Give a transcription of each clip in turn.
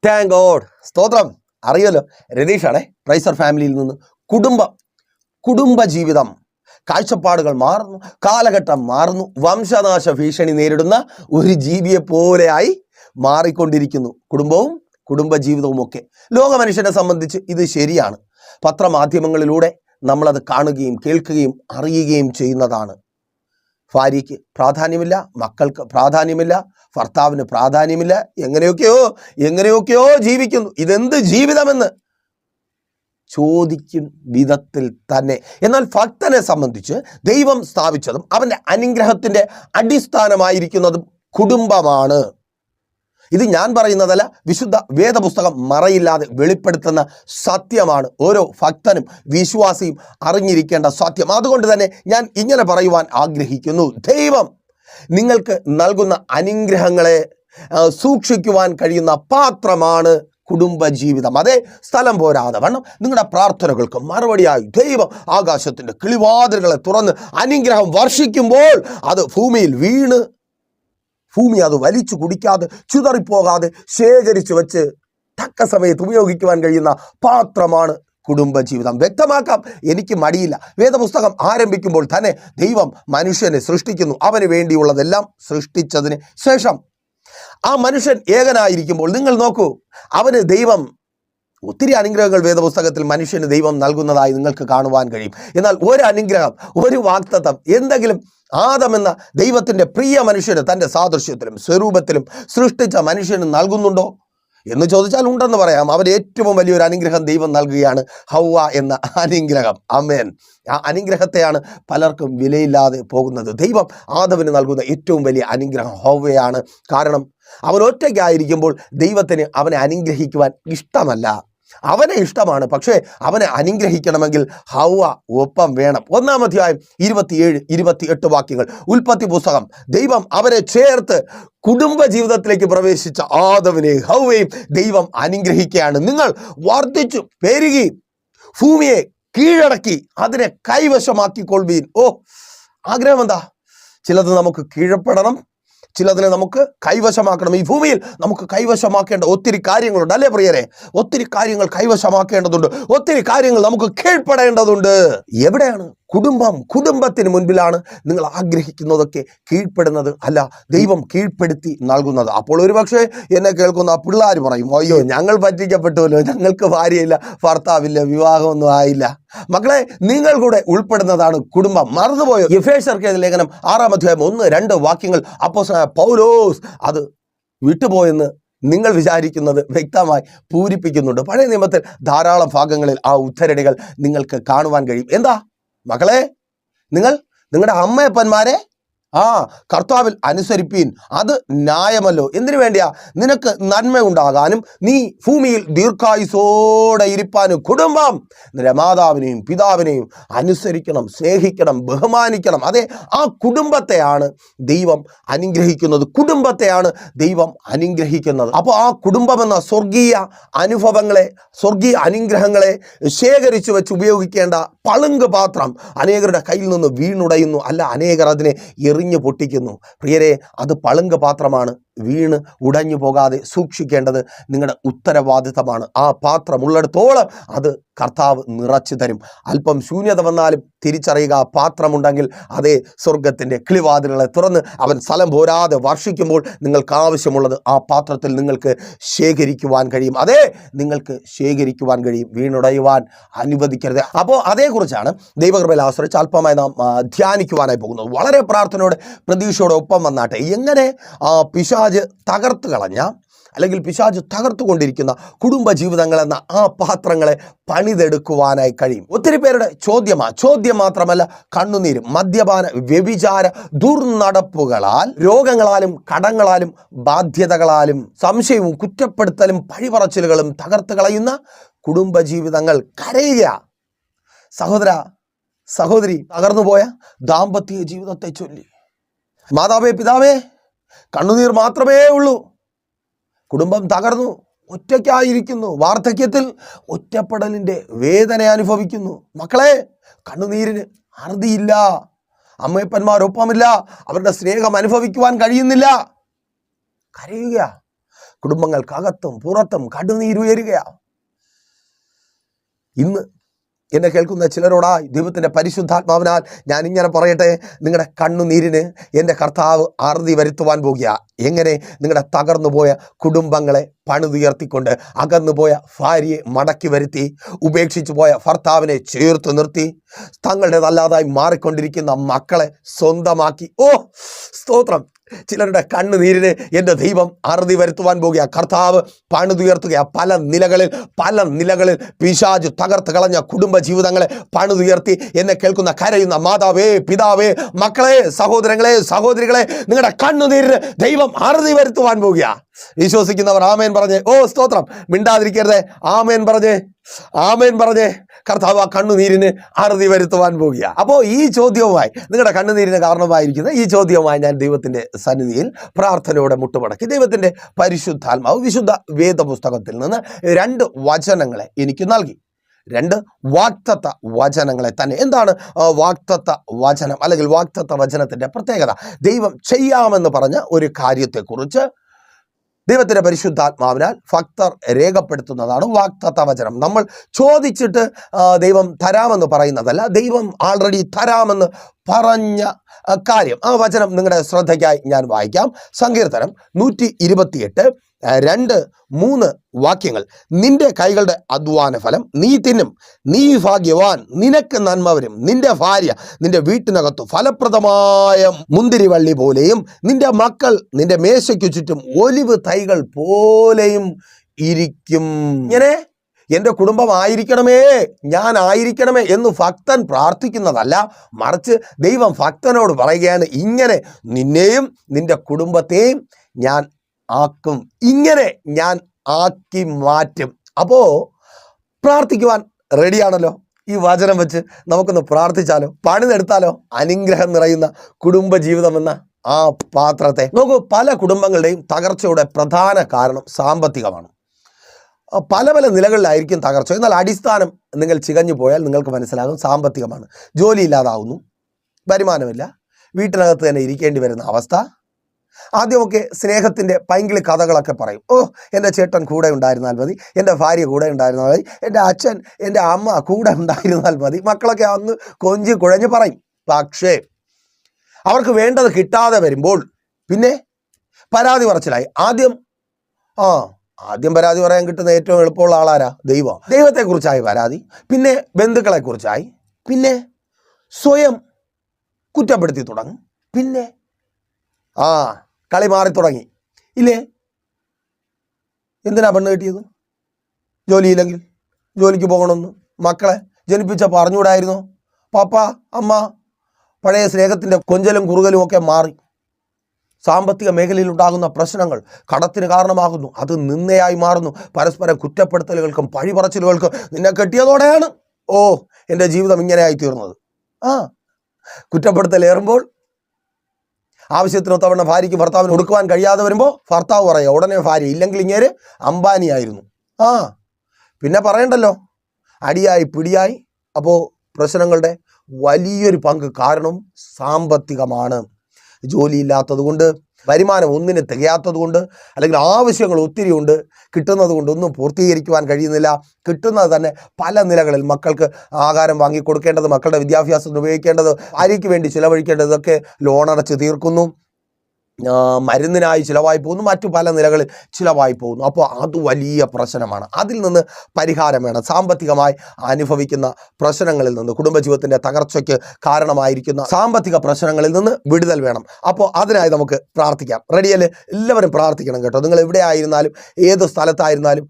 Thank God. സ്തോത്രം. അറിയാലോ, രതീഷാണേ, പ്രൈസർ ഫാമിലിയിൽ നിന്ന്. കുടുംബ ജീവിതം, കാഴ്ചപ്പാടുകൾ മാറുന്നു, കാലഘട്ടം മാറുന്നു, വംശനാശ ഭീഷണി നേരിടുന്ന ഒരു ജീവിയെ പോലെയായി മാറിക്കൊണ്ടിരിക്കുന്നു കുടുംബവും കുടുംബജീവിതവും ഒക്കെ. ലോക മനുഷ്യനെ സംബന്ധിച്ച് ഇത് ശരിയാണ്. പത്രമാധ്യമങ്ങളിലൂടെ നമ്മളത് കാണുകയും കേൾക്കുകയും അറിയുകയും ചെയ്യുന്നതാണ്. ഭാര്യയ്ക്ക് പ്രാധാന്യമില്ല, മക്കൾക്ക് പ്രാധാന്യമില്ല, ഭർത്താവിന് പ്രാധാന്യമില്ല, എങ്ങനെയൊക്കെയോ ജീവിക്കുന്നു. ഇതെന്ത് ജീവിതമെന്ന് ചോദിക്കും വിധത്തിൽ തന്നെ. എന്നാൽ ഭക്തനെ സംബന്ധിച്ച് ദൈവം സ്ഥാപിച്ചതും അവൻ്റെ അനുഗ്രഹത്തിൻ്റെ അടിസ്ഥാനമായിരിക്കുന്നതും കുടുംബമാണ്. ഇത് ഞാൻ പറയുന്നതല്ല, വിശുദ്ധ വേദപുസ്തകം മറയില്ലാതെ വെളിപ്പെടുത്തുന്ന സത്യമാണ്. ഓരോ ഭക്തനും വിശ്വാസിയും അറിഞ്ഞിരിക്കേണ്ട സത്യം. അതുകൊണ്ട് തന്നെ ഞാൻ ഇങ്ങനെ പറയുവാൻ ആഗ്രഹിക്കുന്നു. ദൈവം നിങ്ങൾക്ക് നൽകുന്ന അനുഗ്രഹങ്ങളെ സൂക്ഷിക്കുവാൻ കഴിയുന്ന പാത്രമാണ് കുടുംബജീവിതം. അതേ, സ്ഥലം പോരാതെ വണ്ണം നിങ്ങളുടെ പ്രാർത്ഥനകൾക്ക് മറുപടിയായി ദൈവം ആകാശത്തിൻ്റെ കിളിവാതിലുകളെ തുറന്ന് അനുഗ്രഹം വർഷിക്കുമ്പോൾ അത് ഭൂമിയിൽ വീണ് ഭൂമി അത് വലിച്ചു കുടിക്കാതെ ചിതറിപ്പോകാതെ ശേഖരിച്ചു വെച്ച് തക്ക സമയത്ത് ഉപയോഗിക്കുവാൻ കഴിയുന്ന പാത്രമാണ് കുടുംബജീവിതം. വ്യക്തമാക്കാം, എനിക്ക് മടിയില്ല. വേദപുസ്തകം ആരംഭിക്കുമ്പോൾ തന്നെ ദൈവം മനുഷ്യനെ സൃഷ്ടിക്കുന്നു. അവന് വേണ്ടിയുള്ളതെല്ലാം സൃഷ്ടിച്ചതിന് ശേഷം ആ മനുഷ്യൻ ഏകനായിരിക്കുമ്പോൾ നിങ്ങൾ നോക്കൂ, അവന് ദൈവം ഒത്തിരി അനുഗ്രഹങ്ങൾ വേദപുസ്തകത്തിൽ മനുഷ്യന് ദൈവം നൽകുന്നതായി നിങ്ങൾക്ക് കാണുവാൻ കഴിയും. എന്നാൽ ഒരു അനുഗ്രഹം, ഒരു വാഗ്ദത്തം എന്തെങ്കിലും ആദം എന്ന ദൈവത്തിൻ്റെ പ്രിയ മനുഷ്യന് തൻ്റെ സാദൃശ്യത്തിലും സ്വരൂപത്തിലും സൃഷ്ടിച്ച മനുഷ്യന് നൽകുന്നുണ്ടോ എന്ന് ചോദിച്ചാൽ ഉണ്ടെന്ന് പറയാം. അവന് ഏറ്റവും വലിയൊരു അനുഗ്രഹം ദൈവം നൽകുകയാണ്, ഹൗവ എന്ന അനുഗ്രഹം. ആമേൻ. ആ അനുഗ്രഹത്തെയാണ് പലർക്കും വിലയില്ലാതെ പോകുന്നത്. ദൈവം ആദവിന് നൽകുന്ന ഏറ്റവും വലിയ അനുഗ്രഹം ഹൗവയാണ്. കാരണം അവൻ ഒറ്റയ്ക്കായിരിക്കുമ്പോൾ ദൈവത്തിന് അവനെ അനുഗ്രഹിക്കുവാൻ ഇഷ്ടമല്ല. അവനെ ഇഷ്ടമാണ്, പക്ഷേ അവനെ അനുഗ്രഹിക്കണമെങ്കിൽ ഹൗവ ഒപ്പം വേണം. 1-ാം അധ്യായം 27-28 വാക്യങ്ങൾ, ഉൽപ്പത്തി പുസ്തകം. ദൈവം അവരെ ചേർത്ത് കുടുംബ ജീവിതത്തിലേക്ക് പ്രവേശിച്ച ആദവിനെ ഹൗവയും ദൈവം അനുഗ്രഹിക്കുകയാണ്. നിങ്ങൾ വർദ്ധിച്ചു പെരുകി ഭൂമിയെ കീഴടക്കി അതിനെ കൈവശമാക്കിക്കൊള്ളുവീൻ. ആഗ്രഹം എന്താ? ചിലത് നമുക്ക് കീഴപ്പെടണം, ചിലതിനെ നമുക്ക് കൈവശമാക്കണം. ഈ ഭൂമിയിൽ നമുക്ക് കൈവശമാക്കേണ്ട ഒത്തിരി കാര്യങ്ങളുണ്ട്, അല്ലേ പ്രിയരെ? ഒത്തിരി കാര്യങ്ങൾ കൈവശമാക്കേണ്ടതുണ്ട്, ഒത്തിരി കാര്യങ്ങൾ നമുക്ക് കീഴ്പ്പെടേണ്ടതുണ്ട്. എവിടെയാണ്? കുടുംബത്തിന് മുൻപിലാണ് നിങ്ങൾ ആഗ്രഹിക്കുന്നതൊക്കെ കീഴ്പ്പെടുന്നത്, അല്ല ദൈവം കീഴ്പ്പെടുത്തി നൽകുന്നത്. അപ്പോൾ ഒരുപക്ഷെ എന്നെ കേൾക്കുന്ന പിള്ളേർ പറയും, അയ്യോ ഞങ്ങൾ പറ്റിക്കപ്പെട്ടുവല്ലോ, ഞങ്ങൾക്ക് ഭാര്യയില്ല, ഭർത്താവില്ല, വിവാഹമൊന്നും ആയില്ല. മക്കളെ, നിങ്ങൾ കൂടെ ഉൾപ്പെടുന്നതാണ് കുടുംബം. മറന്നുപോയോ? എഫേസ്യർക്ക് ലേഖനം 6-ാം അധ്യായം 1-2 വാക്യങ്ങൾ അപ്പോസ്തലനായ പൗലോസ് അത് വിട്ടുപോയെന്ന് നിങ്ങൾ വിചാരിക്കുന്നത് വ്യക്തമായി പൂരിപ്പിക്കുന്നുണ്ട്. പഴയ നിയമത്തിൽ ധാരാളം ഭാഗങ്ങളിൽ ആ ഉദ്ധരണികൾ നിങ്ങൾക്ക് കാണുവാൻ കഴിയും. എന്താ മക്കളെ, നിങ്ങളുടെ അമ്മയപ്പന്മാരെ കർത്താവിൽ അനുസരിപ്പീൻ, അത് ന്യായമല്ലോ. എന്തിനു വേണ്ടിയാ? നിനക്ക് നന്മ ഉണ്ടാകാനും നീ ഭൂമിയിൽ ദീർഘായുസോടെ ഇരിപ്പാനും. കുടുംബം നിന്റെ മാതാവിനെയും പിതാവിനെയും അനുസരിക്കണം, സ്നേഹിക്കണം, ബഹുമാനിക്കണം. അതെ, ആ കുടുംബത്തെയാണ് ദൈവം അനുഗ്രഹിക്കുന്നത്, കുടുംബത്തെയാണ് ദൈവം അനുഗ്രഹിക്കുന്നത്. അപ്പോൾ ആ കുടുംബമെന്ന സ്വർഗീയ അനുഭവങ്ങളെ, സ്വർഗീയ അനുഗ്രഹങ്ങളെ ശേഖരിച്ചു വെച്ച് ഉപയോഗിക്കേണ്ട പളുങ്ക് പാത്രം അനേകരുടെ കയ്യിൽ നിന്ന് വീണുടയുന്നു, അല്ല അനേകർ അതിനെ എറിഞ്ഞു പൊട്ടിക്കുന്നു. പ്രിയരെ, അത് പളുങ്ക് പാത്രമാണ്. വീണ് ഉടഞ്ഞു പോകാതെ സൂക്ഷിക്കേണ്ടത് നിങ്ങളുടെ ഉത്തരവാദിത്തമാണ്. ആ പാത്രം ഉള്ളിടത്തോളം അത് കർത്താവ് നിറച്ചു തരും. അല്പം ശൂന്യത വന്നാലും തിരിച്ചറിയുക, ആ പാത്രമുണ്ടെങ്കിൽ അതേ സ്വർഗത്തിൻ്റെ കിളിവാതിലുകളെ തുറന്ന് അവൻ സ്ഥലം പോരാതെ വർഷിക്കുമ്പോൾ നിങ്ങൾക്ക് ആവശ്യമുള്ളത് ആ പാത്രത്തിൽ നിങ്ങൾക്ക് ശേഖരിക്കുവാൻ കഴിയും. അതേ, നിങ്ങൾക്ക് ശേഖരിക്കുവാൻ കഴിയും, വീണുടയുവാൻ അനുവദിക്കരുത്. അപ്പോൾ അതേക്കുറിച്ചാണ് ദൈവകൃപയിൽ ആശ്രയിച്ച് അല്പമായി നാം ധ്യാനിക്കുവാനായി പോകുന്നത്. വളരെ പ്രാർത്ഥനയോടെ പ്രതീക്ഷയോടെ ഒപ്പം വന്നാട്ടെ. എങ്ങനെ പിശാച് തകർത്ത് കളഞ്ഞ, അല്ലെങ്കിൽ പിശാച് തകർത്തുകൊണ്ടിരിക്കുന്ന കുടുംബജീവിതങ്ങൾ എന്ന ആ പാത്രങ്ങളെ പണിതെടുക്കുവാനായി കഴിയും. ഒത്തിരി പേരുടെ ചോദ്യം മാത്രമല്ല, കണ്ണുനീരും മദ്യപാന വ്യഭിചാര ദുർനടപ്പുകളാൽ, രോഗങ്ങളാലും കടങ്ങളാലും ബാധ്യതകളാലും സംശയവും കുറ്റപ്പെടുത്തലും പഴിപറച്ചിലുകളും തകർത്ത് കളയുന്ന കുടുംബജീവിതങ്ങൾ കരയുക. സഹോദര സഹോദരി, തകർന്നുപോയ ദാമ്പത്യ ജീവിതത്തെ ചൊല്ലി മാതാവേ പിതാവേ കണ്ണുനീർ മാത്രമേ ഉള്ളൂ. കുടുംബം തകർന്നു, ഒറ്റയ്ക്കായിരിക്കുന്നു, വാർദ്ധക്യത്തിൽ ഒറ്റപ്പെടലിൻ്റെ വേദന അനുഭവിക്കുന്നു. മക്കളെ, കണ്ണുനീരിന് അറുതിയില്ല, അമ്മയപ്പന്മാരൊപ്പമില്ല, അവരുടെ സ്നേഹം അനുഭവിക്കുവാൻ കഴിയുന്നില്ല. കരയുക, കുടുംബങ്ങൾക്കകത്തും പുറത്തും കണ്ണുനീരുയരുകയാണ്. ഇന്ന് എന്നെ കേൾക്കുന്ന ചിലരോടായി ദൈവത്തിൻ്റെ പരിശുദ്ധാത്മാവിനാൽ ഞാൻ ഇങ്ങനെ പറയട്ടെ, നിങ്ങളുടെ കണ്ണുനീരിന് എൻ്റെ കർത്താവ് അറുതി വരുത്തുവാൻ പോകുക. എങ്ങനെ? നിങ്ങളുടെ തകർന്നുപോയ കുടുംബങ്ങളെ പണിതുയർത്തിക്കൊണ്ട്, അകന്നുപോയ ഭാര്യയെ മടക്കി വരുത്തി, ഉപേക്ഷിച്ചു പോയ ഭർത്താവിനെ ചേർത്ത് നിർത്തി, തങ്ങളുടേതല്ലാതായി മാറിക്കൊണ്ടിരിക്കുന്ന മക്കളെ സ്വന്തമാക്കി. ഓ സ്തോത്രം! ചിലരുടെ കണ്ണുനീരിന് എൻ്റെ ദൈവം അറുതി വരുത്തുവാൻ പോകുക. കർത്താവ് പണിതുയർത്തുക. പല നിലകളിൽ പിശാച് തകർത്ത് കളഞ്ഞ കുടുംബ ജീവിതങ്ങളെ പണിതുയർത്തി എന്നെ കേൾക്കുന്ന കരയുന്ന മാതാവേ, പിതാവേ, മക്കളെ, സഹോദരങ്ങളെ, സഹോദരികളെ, നിങ്ങളുടെ കണ്ണുനീരിന് ദൈവം അറുതി വരുത്തുവാൻ പോകുക. വിശ്വസിക്കുന്നവർ ആമേൻ പറഞ്ഞേ. ഓ സ്തോത്രം! മിണ്ടാതിരിക്കരുതേ. ആമേൻ പറഞ്ഞേ. കർത്താവ് ആ കണ്ണുനീരിന് അറുതി വരുത്തുവാൻ പോകുക. അപ്പോൾ ഈ ചോദ്യവുമായി, നിങ്ങളുടെ കണ്ണുനീരിന് കാരണമായിരിക്കുന്ന ഈ ചോദ്യവുമായി ഞാൻ ദൈവത്തിൻ്റെ സന്നിധിയിൽ പ്രാർത്ഥനയോടെ മുട്ടുമടക്കി ദൈവത്തിൻ്റെ പരിശുദ്ധാത്മാവ് വിശുദ്ധ വേദപുസ്തകത്തിൽ നിന്ന് 2 വചനങ്ങളെ എനിക്ക് നൽകി. 2 വാഗ്ദത്ത വചനങ്ങളെ തന്നെ. എന്താണ് വാഗ്ദത്ത വചനം അല്ലെങ്കിൽ വാഗ്ദത്ത വചനത്തിൻ്റെ പ്രത്യേകത? ദൈവം ചെയ്യാമെന്ന് പറഞ്ഞ ഒരു കാര്യത്തെക്കുറിച്ച് ദൈവത്തിൻ്റെ പരിശുദ്ധാത്മാവിനാൽ ഭക്തർ രേഖപ്പെടുത്തുന്നതാണ് വാഗ്ദത്ത വചനം. നമ്മൾ ചോദിച്ചിട്ട് ദൈവം തരാമെന്ന് പറയുന്നതല്ല, ദൈവം ആൾറെഡി തരാമെന്ന് പറഞ്ഞ കാര്യം. ആ വചനം നിങ്ങളുടെ ശ്രദ്ധയ്ക്കായി ഞാൻ വായിക്കാം. സങ്കീർത്തനം 128 2-3 വാക്യങ്ങൾ. നിന്റെ കൈകളുടെ അധ്വാന ഫലം നീ തിന്നും, നീ ഭാഗ്യവാൻ, നിനക്ക് നന്മ വരും. നിന്റെ ഭാര്യ നിന്റെ വീട്ടിനകത്തു ഫലപ്രദമായ മുന്തിരിവള്ളി പോലെയും നിന്റെ മക്കൾ നിന്റെ മേശയ്ക്കു ചുറ്റും ഒലിവ് തൈകൾ പോലെയും ഇരിക്കും. ഇങ്ങനെ എൻ്റെ കുടുംബം ആയിരിക്കണമേ, ഞാൻ ആയിരിക്കണമേ എന്ന് ഭക്തൻ പ്രാർത്ഥിക്കുന്നതല്ല, മറിച്ച് ദൈവം ഭക്തനോട് പറയുകയാണ്, ഇങ്ങനെ നിന്നെയും നിന്റെ കുടുംബത്തെയും ഞാൻ ആക്കും, ഇങ്ങനെ ഞാൻ ആക്കി മാറ്റും. അപ്പോൾ പ്രാർത്ഥിക്കുവാൻ റെഡിയാണല്ലോ? ഈ വചനം വെച്ച് നമുക്കൊന്ന് പ്രാർത്ഥിച്ചാലോ? പണിതെടുത്താലോ? അനുഗ്രഹം നിറയുന്ന കുടുംബജീവിതം എന്ന ആ പാത്രത്തെ നോക്കൂ. പല കുടുംബങ്ങളുടെയും തകർച്ചയുടെ പ്രധാന കാരണം സാമ്പത്തികമാണ്. പല നിലകളിലായിരിക്കും തകർച്ച. എന്നാൽ അടിസ്ഥാനം നിങ്ങൾ ചികഞ്ഞു പോയാൽ നിങ്ങൾക്ക് മനസ്സിലാകും, സാമ്പത്തികമാണ്. ജോലി ഇല്ലാതാവുന്നു, വരുമാനമില്ല, വീട്ടിനകത്ത് തന്നെ ഇരിക്കേണ്ടി വരുന്ന അവസ്ഥ. ആദ്യമൊക്കെ സ്നേഹത്തിൻ്റെ പൈങ്കിളി കഥകളൊക്കെ പറയും. ഓ, എൻ്റെ ചേട്ടൻ കൂടെ ഉണ്ടായിരുന്നാൽ മതി, എൻ്റെ ഭാര്യ കൂടെ ഉണ്ടായിരുന്നാൽ മതി, എൻ്റെ അച്ഛൻ, എൻ്റെ അമ്മ കൂടെ ഉണ്ടായിരുന്നാൽ മതി. മക്കളൊക്കെ അന്ന് കൊഞ്ചി കുഴഞ്ഞ് പറയും. പക്ഷേ അവർക്ക് വേണ്ടത് കിട്ടാതെ വരുമ്പോൾ പിന്നെ പരാതി പറച്ചിലായി. ആദ്യം പരാതി പറയാൻ കിട്ടുന്ന ഏറ്റവും എളുപ്പമുള്ള ആളാരാ? ദൈവത്തെക്കുറിച്ചായി പരാതി, പിന്നെ ബന്ധുക്കളെക്കുറിച്ചായി, പിന്നെ സ്വയം കുറ്റപ്പെടുത്തി തുടങ്ങും, പിന്നെ കളി മാറി തുടങ്ങി. ഇല്ലേ? എന്തിനാ പെണ്ണ് കിട്ടിയത്? ജോലിയില്ലെങ്കിൽ ജോലിക്ക് പോകണമെന്ന് മക്കളെ ജനിപ്പിച്ച പറഞ്ഞുകൂടായിരുന്നോ? പാപ്പ, അമ്മ, പഴയ സ്നേഹത്തിൻ്റെ കൊഞ്ചലും കുറുകലും ഒക്കെ മാറി. സാമ്പത്തിക മേഖലയിൽ ഉണ്ടാകുന്ന പ്രശ്നങ്ങൾ കടത്തിന് കാരണമാകുന്നു. അത് നിന്ദയായി മാറുന്നു. പരസ്പരം കുറ്റപ്പെടുത്തലുകൾക്കും പഴിപറച്ചിലുകൾക്കും നിന്നെ കെട്ടിയതോടെയാണ് എൻ്റെ ജീവിതം ഇങ്ങനെയായി തീർന്നത്. കുറ്റപ്പെടുത്തലേറുമ്പോൾ ആവശ്യത്തിനൊത്തവണ്ണ ഭാര്യയ്ക്ക് ഭർത്താവിന് കൊടുക്കുവാൻ കഴിയാതെ വരുമ്പോൾ ഭർത്താവ് പറയുക ഉടനെ ഭാര്യ, ഇല്ലെങ്കിൽ ഇങ്ങേര് അംബാനിയായിരുന്നു. പിന്നെ പറയണ്ടല്ലോ, അടിയായി പിടിയായി. അപ്പോൾ പ്രശ്നങ്ങളുടെ വലിയൊരു പങ്ക് കാരണം സാമ്പത്തികമാണ്. ജോലിയില്ലാത്തത് കൊണ്ട്, വരുമാനം ഒന്നിന് തികയാത്തത് കൊണ്ട്, അല്ലെങ്കിൽ ആവശ്യങ്ങൾ ഒത്തിരി ഉണ്ട്, കിട്ടുന്നത് കൊണ്ട് ഒന്നും പൂർത്തീകരിക്കുവാൻ കഴിയുന്നില്ല. കിട്ടുന്നത് തന്നെ പല നിലകളിൽ, മക്കൾക്ക് ആഹാരം വാങ്ങി കൊടുക്കേണ്ടത്, മക്കളുടെ വിദ്യാഭ്യാസത്തിന് ഉപയോഗിക്കേണ്ടത്, ഭാര്യയ്ക്ക് വേണ്ടി ചിലവഴിക്കേണ്ടത്, ഇതൊക്കെ ലോണടച്ച് തീർക്കുന്നു, മരുന്നിനായി ചിലവായി പോകുന്നു, മറ്റു പല നിലകളിൽ ചിലവായി പോകുന്നു. അപ്പോൾ അത് വലിയ പ്രശ്നമാണ്. അതിൽ നിന്ന് പരിഹാരം വേണം. സാമ്പത്തികമായി അനുഭവിക്കുന്ന പ്രശ്നങ്ങളിൽ നിന്ന്, കുടുംബജീവിതത്തിൻ്റെ തകർച്ചയ്ക്ക് കാരണമായിരിക്കുന്ന സാമ്പത്തിക പ്രശ്നങ്ങളിൽ നിന്ന് വിടുതൽ വേണം. അപ്പോൾ അതിനായി നമുക്ക് പ്രാർത്ഥിക്കാം. റെഡിയല്ലേ? എല്ലാവരും പ്രാർത്ഥിക്കണം കേട്ടോ. നിങ്ങൾ എവിടെ ആയിരുന്നാലും, ഏത് സ്ഥലത്തായിരുന്നാലും.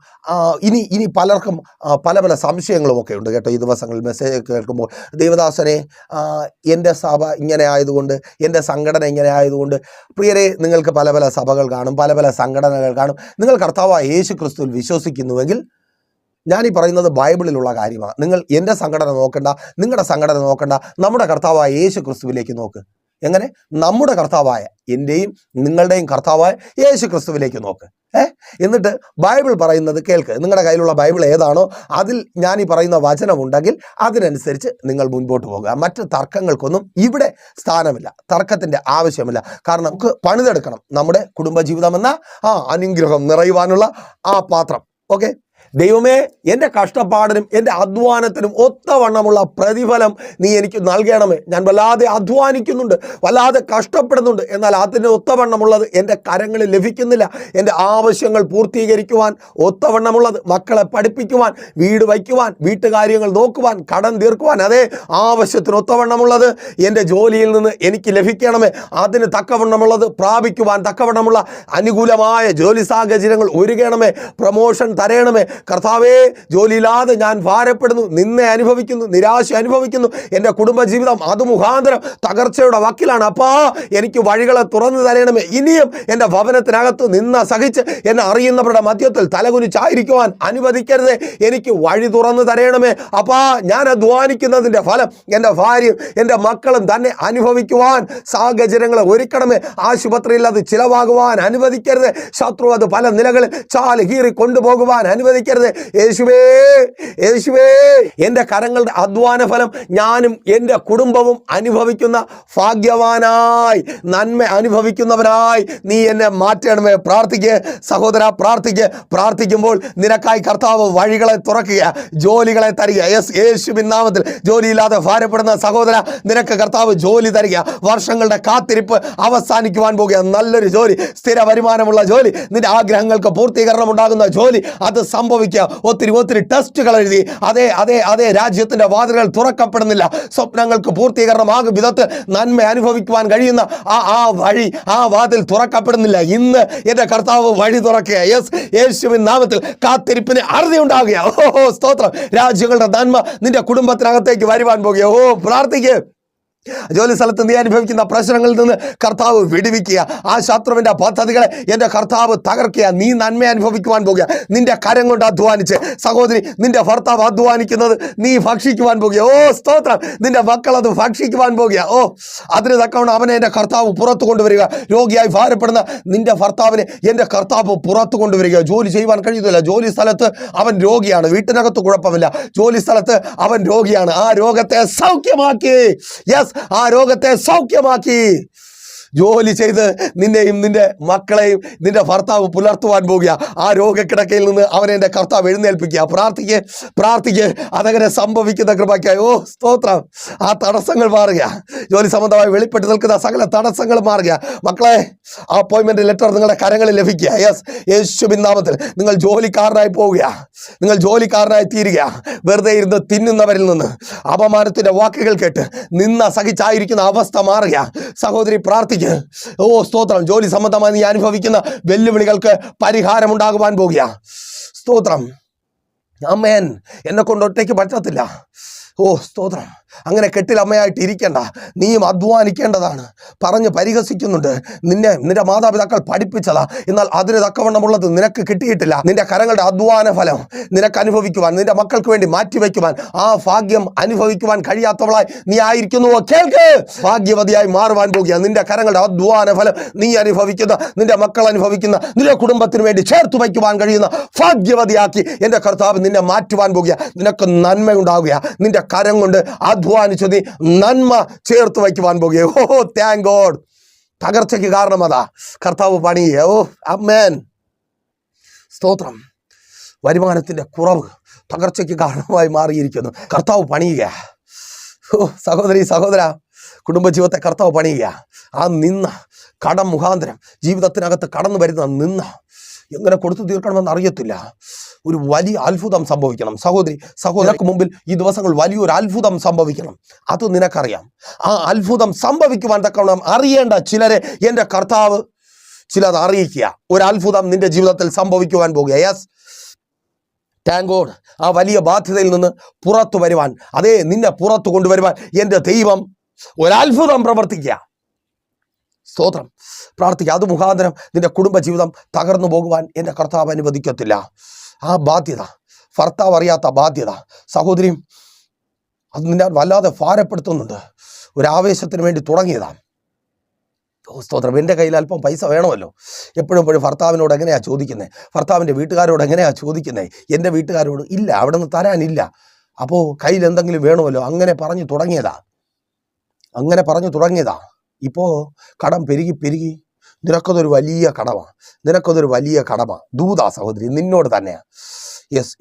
ഇനി പലർക്കും പല സംശയങ്ങളുമൊക്കെ ഉണ്ട് കേട്ടോ. ഈ ദിവസങ്ങളിൽ മെസ്സേജ് കേൾക്കുമ്പോൾ, ദേവദാസനെ, എൻ്റെ സഭ ഇങ്ങനെ ആയതുകൊണ്ട്, എൻ്റെ സംഘടന ഇങ്ങനെ ആയതുകൊണ്ട്. പ്രിയരെ, നിങ്ങൾക്ക് പല സഭകൾ കാണും, പല സംഘടനകൾ കാണും. നിങ്ങൾ കർത്താവായ യേശു ക്രിസ്തുവിൽ വിശ്വസിക്കുന്നുവെങ്കിൽ ഞാനീ പറയുന്നത് ബൈബിളിലുള്ള കാര്യമാണ്. നിങ്ങൾ എൻ്റെ സംഘടന നോക്കണ്ട, നിങ്ങളുടെ സംഘടന നോക്കണ്ട, നമ്മുടെ കർത്താവായ യേശു ക്രിസ്തുവിലേക്ക് നോക്ക്. എങ്ങനെ? നമ്മുടെ കർത്താവായ എൻ്റെയും നിങ്ങളുടെയും കർത്താവായ യേശു ക്രിസ്തുവിലേക്ക് നോക്ക്. എന്നിട്ട് ബൈബിൾ പറയുന്നത് കേൾക്ക്. നിങ്ങളുടെ കയ്യിലുള്ള ബൈബിൾ ഏതാണോ അതിൽ ഞാൻ ഈ പറയുന്ന വചനമുണ്ടെങ്കിൽ അതിനനുസരിച്ച് നിങ്ങൾ മുൻപോട്ട് പോകുക. മറ്റ് തർക്കങ്ങൾക്കൊന്നും ഇവിടെ സ്ഥാനമില്ല, തർക്കത്തിൻ്റെ ആവശ്യമില്ല. കാരണം നമുക്ക് പണിതെടുക്കണം നമ്മുടെ കുടുംബജീവിതം എന്ന അനുഗ്രഹം നിറയുവാനുള്ള ആ പാത്രം. ഓക്കെ, ദൈവമേ, എൻ്റെ കഷ്ടപ്പാടിനും എൻ്റെ അധ്വാനത്തിനും ഒത്തവണ്ണമുള്ള പ്രതിഫലം നീ എനിക്ക് നൽകണമേ. ഞാൻ വല്ലാതെ അധ്വാനിക്കുന്നുണ്ട്, വല്ലാതെ കഷ്ടപ്പെടുന്നുണ്ട്, എന്നാൽ അതിന് ഒത്തവണ്ണമുള്ളത് എൻ്റെ കരങ്ങളിൽ ലഭിക്കുന്നില്ല. എൻ്റെ ആവശ്യങ്ങൾ പൂർത്തീകരിക്കുവാൻ ഒത്തവണ്ണമുള്ളത്, മക്കളെ പഠിപ്പിക്കുവാൻ, വീട് വയ്ക്കുവാൻ, വീട്ടുകാര്യങ്ങൾ നോക്കുവാൻ, കടം തീർക്കുവാൻ, അതേ ആവശ്യത്തിന് ഒത്തവണ്ണമുള്ളത് എൻ്റെ ജോലിയിൽ നിന്ന് എനിക്ക് ലഭിക്കണമേ. അതിന് തക്കവണ്ണമുള്ളത് പ്രാപിക്കുവാൻ തക്കവണ്ണമുള്ള അനുകൂലമായ ജോലി സാഹചര്യങ്ങൾ ഒരുക്കണമേ. പ്രമോഷൻ തരയണമേ. കർത്താവേ, ജോലിയില്ലാതെ ഞാൻ ഭാരപ്പെടുന്നു, നിന്നെ അനുഭവിക്കുന്നു, നിരാശ അനുഭവിക്കുന്നു. എൻ്റെ കുടുംബജീവിതം അത് മുഖാന്തരം തകർച്ചയുടെ വക്കിലാണ്. അപ്പാ, എനിക്ക് വഴികളെ തുറന്നു തരണമേ. ഇനിയും എൻ്റെ ഭവനത്തിനകത്ത് നിന്ന സഹിച്ച് എന്നെ അറിയുന്നവരുടെ മധ്യത്തിൽ തലകുനിച്ചായിരിക്കുവാൻ അനുവദിക്കരുതേ. എനിക്ക് വഴി തുറന്നു തരണമേ. അപ്പാ, ഞാൻ അധ്വാനിക്കുന്നതിൻ്റെ ഫലം എൻ്റെ ഭാര്യയും എൻ്റെ മക്കളും തന്നെ അനുഭവിക്കുവാൻ സാഹചര്യങ്ങളെ ഒരുക്കണമേ. ആശുപത്രിയിൽ അത് ചിലവാകുവാൻ അനുവദിക്കരുത്. ശത്രു അത് പല നിലകളിൽ ചാല് കീറി കൊണ്ടുപോകുവാൻ അനുവദിക്കരുത്. യേശുവേ, യേശുവേ, എൻ്റെ കരങ്ങളുടെ അധ്വാന ഫലം ഞാനും എൻ്റെ കുടുംബവും അനുഭവിക്കുന്ന ഭാഗ്യവാനായി, നന്മ അനുഭവിക്കുന്നവനായി നീ എന്നെ മാറ്റണമേ. പ്രാർത്ഥിക്ക് സഹോദര, പ്രാർത്ഥിക്ക്. പ്രാർത്ഥിക്കുമ്പോൾ നിനക്കായി കർത്താവ് വഴികളെ തുറക്കുക, ജോലികളെ തരിക. യേശുവിൻ നാമത്തിൽ ജോലിയില്ലാതെ ഭാരപ്പെടുന്ന സഹോദര, നിനക്ക് കർത്താവ് ജോലി തരിക. വർഷങ്ങളുടെ കാത്തിരിപ്പ് അവസാനിക്കുവാൻ പോകുക. നല്ലൊരു ജോലി, സ്ഥിര വരുമാനമുള്ള ജോലി, നിന്റെ ആഗ്രഹങ്ങൾക്ക് പൂർത്തീകരണം ഉണ്ടാകുന്ന ജോലി, അത് സംഭവിക്കുക. ഒത്തിരി ടെസ്റ്റുകൾ എഴുതി, അതേ രാജ്യത്തിന്റെ വാതിലുകൾ തുറക്കപ്പെടുന്നില്ല. സ്വപ്നങ്ങൾക്ക് പൂർത്തീകരണമാകും വിധത്തിൽ നന്മ അനുഭവിക്കുവാൻ കഴിയുന്ന ആ വഴി, ആ വാതിൽ തുറക്കപ്പെടുന്നില്ല. ഇന്ന് എൻ്റെ കർത്താവ് വഴി തുറക്കുക. യേശുവിൻ നാമത്തിൽ കാത്തിരിപ്പിന് അറുതി ഉണ്ടാകുക. ഓഹോ, സ്തോത്രം. രാജ്യങ്ങളുടെ നന്മ നിന്റെ കുടുംബത്തിനകത്തേക്ക് വരുവാൻ പോകുക. പ്രാർത്ഥിക്കുക. ജോലി സ്ഥലത്ത് നീ അനുഭവിക്കുന്ന പ്രശ്നങ്ങളിൽ നിന്ന് കർത്താവ് വിടുവിക്കുക. ആ ശത്രുവിൻ്റെ പദ്ധതികളെ എൻ്റെ കർത്താവ് തകർക്കുക. നീ നന്മ അനുഭവിക്കുവാൻ പോകുക. നിന്റെ കരം കൊണ്ട് അധ്വാനിച്ച് സഹോദരി, നിന്റെ ഭർത്താവ് അധ്വാനിക്കുന്നത് നീ ഭക്ഷിക്കുവാൻ പോകുക. സ്തോത്രം. നിന്റെ മക്കൾ അത് ഭക്ഷിക്കുവാൻ പോകുക. അതിന് തക്കവണ്ണം അവനെ എൻ്റെ കർത്താവ് പുറത്തു കൊണ്ടുവരിക. രോഗിയായി ഭാരപ്പെടുന്ന നിന്റെ ഭർത്താവിനെ എൻ്റെ കർത്താവ് പുറത്തു കൊണ്ടുവരിക. ജോലി ചെയ്യുവാൻ കഴിയുന്നില്ല, ജോലി സ്ഥലത്ത് അവൻ രോഗിയാണ്, വീട്ടിനകത്ത് കുഴപ്പമില്ല, ജോലി സ്ഥലത്ത് അവൻ രോഗിയാണ്. ആ രോഗത്തെ സൗഖ്യമാക്കി. ആ രോഗത്തെ സൗഖ്യമാക്കി. ജോലി ചെയ്ത് നിന്നെയും നിന്റെ മക്കളെയും നിന്റെ ഭർത്താവ് പുലർത്തുവാൻ പോകുക. ആ രോഗക്കിടക്കയിൽ നിന്ന് അവനെ എൻ്റെ കർത്താവ് എഴുന്നേൽപ്പിക്കുക. പ്രാർത്ഥിക്ക്. അതങ്ങനെ സംഭവിക്കുന്ന കൃപയ്ക്കായി. സ്തോത്രം. ആ തടസ്സങ്ങൾ മാറുക. ജോലി സംബന്ധമായി വെളിപ്പെട്ട് നിൽക്കുന്ന സകല തടസ്സങ്ങൾ മാറുക. മക്കളെ, ആ അപ്പോയിൻമെന്റ് ലെറ്റർ നിങ്ങളുടെ കരങ്ങളിൽ ലഭിക്കുക. യേശുവിൻ നാമത്തിൽ നിങ്ങൾ ജോലിക്കാരനായി പോവുക. നിങ്ങൾ ജോലിക്കാരനായി തീരുക. വെറുതെ ഇരുന്ന് തിന്നുന്നവരിൽ നിന്ന്, അപമാനത്തിന്റെ വാക്കുകൾ കേട്ട് നിന്ന സഹിച്ചായിരിക്കുന്ന അവസ്ഥ മാറുക. സഹോദരി, പ്രാർത്ഥിക്കുക. സ്തോത്രം. ജോലി സംബന്ധമായി നീ അനുഭവിക്കുന്ന വെല്ലുവിളികൾക്ക് പരിഹാരമുണ്ടാകുവാൻ പോകുക. സ്തോത്രം. ആമേൻ. എന്നെ കൊണ്ട് ഒറ്റയ്ക്ക് പറ്റത്തില്ല. സ്തോത്രം. അങ്ങനെ കെട്ടിലമ്മയായിട്ട് ഇരിക്കേണ്ട, നീയും അധ്വാനിക്കേണ്ടതാണ്. പറഞ്ഞ് പരിഹസിക്കുന്നുണ്ട്. നിന്റെ മാതാപിതാക്കൾ പഠിപ്പിച്ചതാ, എന്നാൽ അതിന് തക്കവണ്ണമുള്ളത് നിനക്ക് കിട്ടിയിട്ടില്ല. നിന്റെ കരങ്ങളുടെ അധ്വാന ഫലം നിനക്ക് അനുഭവിക്കുവാൻ, നിന്റെ മക്കൾക്ക് വേണ്ടി മാറ്റിവെക്കുവാൻ, ആ ഭാഗ്യം അനുഭവിക്കുവാൻ കഴിയാത്തവളായി നീ ആയിരിക്കുന്നുവോ? കേൾക്ക്. ഭാഗ്യവതിയായി മാറുവാൻ പോകുക. നിന്റെ കരങ്ങളുടെ അധ്വാന ഫലം നീ അനുഭവിക്കുന്ന, നിന്റെ മക്കൾ അനുഭവിക്കുന്ന, നിന്റെ കുടുംബത്തിന് വേണ്ടി ചേർത്ത് വയ്ക്കുവാൻ കഴിയുന്ന ഭാഗ്യവതിയാക്കി എൻ്റെ കർത്താവ് നിന്നെ മാറ്റുവാൻ പോകുക. നിനക്ക് നന്മയുണ്ടാകുക. നിന്റെ കരം കൊണ്ട് അധ്വാനിച്ചു നീ നന്മ ചേർത്ത് വയ്ക്കുവാൻ പോകുക. Thank God. തകർച്ചയ്ക്ക് കാരണം അതാ, കർത്താവ് പണിയുക. ആമേൻ. സ്തോത്രം. വരുമാനത്തിന്റെ കുറവ് തകർച്ചയ്ക്ക് കാരണമായി മാറിയിരിക്കുന്നു. കർത്താവ് പണിയുക. സഹോദരി, സഹോദര, കുടുംബജീവിതത്തെ കർത്താവ് പണിയുക. ആ നിന്ന കടം മുഖാന്തരം ജീവിതത്തിനകത്ത് കടന്നു വരുന്ന നിന്ന എങ്ങനെ കൊടുത്തു തീർക്കണമെന്ന് അറിയത്തില്ല. ഒരു വലിയ അത്ഭുതം സംഭവിക്കണം. സഹോദരക്ക് മുമ്പിൽ ഈ ദിവസങ്ങൾ വലിയൊരു അത്ഭുതം സംഭവിക്കണം. അത് നിനക്കറിയാം. ആ അത്ഭുതം സംഭവിക്കുവാൻ തക്കവണ്ണം അറിയേണ്ട ചിലരെ എൻ്റെ കർത്താവ് ചിലത് അറിയിക്കുക. ഒരു അത്ഭുതം നിന്റെ ജീവിതത്തിൽ സംഭവിക്കുവാൻ പോകുക. Thank God. ആ വലിയ ബാധ്യതയിൽ നിന്ന് പുറത്തു വരുവാൻ, നിന്നെ പുറത്തു കൊണ്ടുവരുവാൻ എൻ്റെ ദൈവം ഒരത്ഭുതം പ്രവർത്തിക്കുക. സ്തോത്രം. പ്രാർത്ഥിക്കുക. അത് മുഖാന്തരം നിന്റെ കുടുംബജീവിതം തകർന്നു പോകുവാൻ എൻ്റെ കർത്താവ് അനുവദിക്കത്തില്ല. ആ ബാധ്യത, ഭർത്താവ് അറിയാത്ത ബാധ്യത, സഹോദരിയും അത് നിന്നെ വല്ലാതെ ഭാരപ്പെടുത്തുന്നുണ്ട്. ഒരാവേശത്തിന് വേണ്ടി തുടങ്ങിയതാണ്. സ്തോത്രം. എൻ്റെ കയ്യിൽ അല്പം പൈസ വേണമല്ലോ. എപ്പോഴും ഭർത്താവിനോട് എങ്ങനെയാണ് ചോദിക്കുന്നത്, ഭർത്താവിൻ്റെ വീട്ടുകാരോട് എങ്ങനെയാണ് ചോദിക്കുന്നത്, എൻ്റെ വീട്ടുകാരോട് ഇല്ല, അവിടെ നിന്ന് തരാനില്ല. അപ്പോൾ കയ്യിൽ എന്തെങ്കിലും വേണമല്ലോ. അങ്ങനെ പറഞ്ഞു തുടങ്ങിയതാ. ഇപ്പോൾ കടം പെരുകി നിനക്കതൊരു വലിയ കടമാണ്. ദൂതാ സഹോദരി, നിന്നോട് തന്നെയാണ്.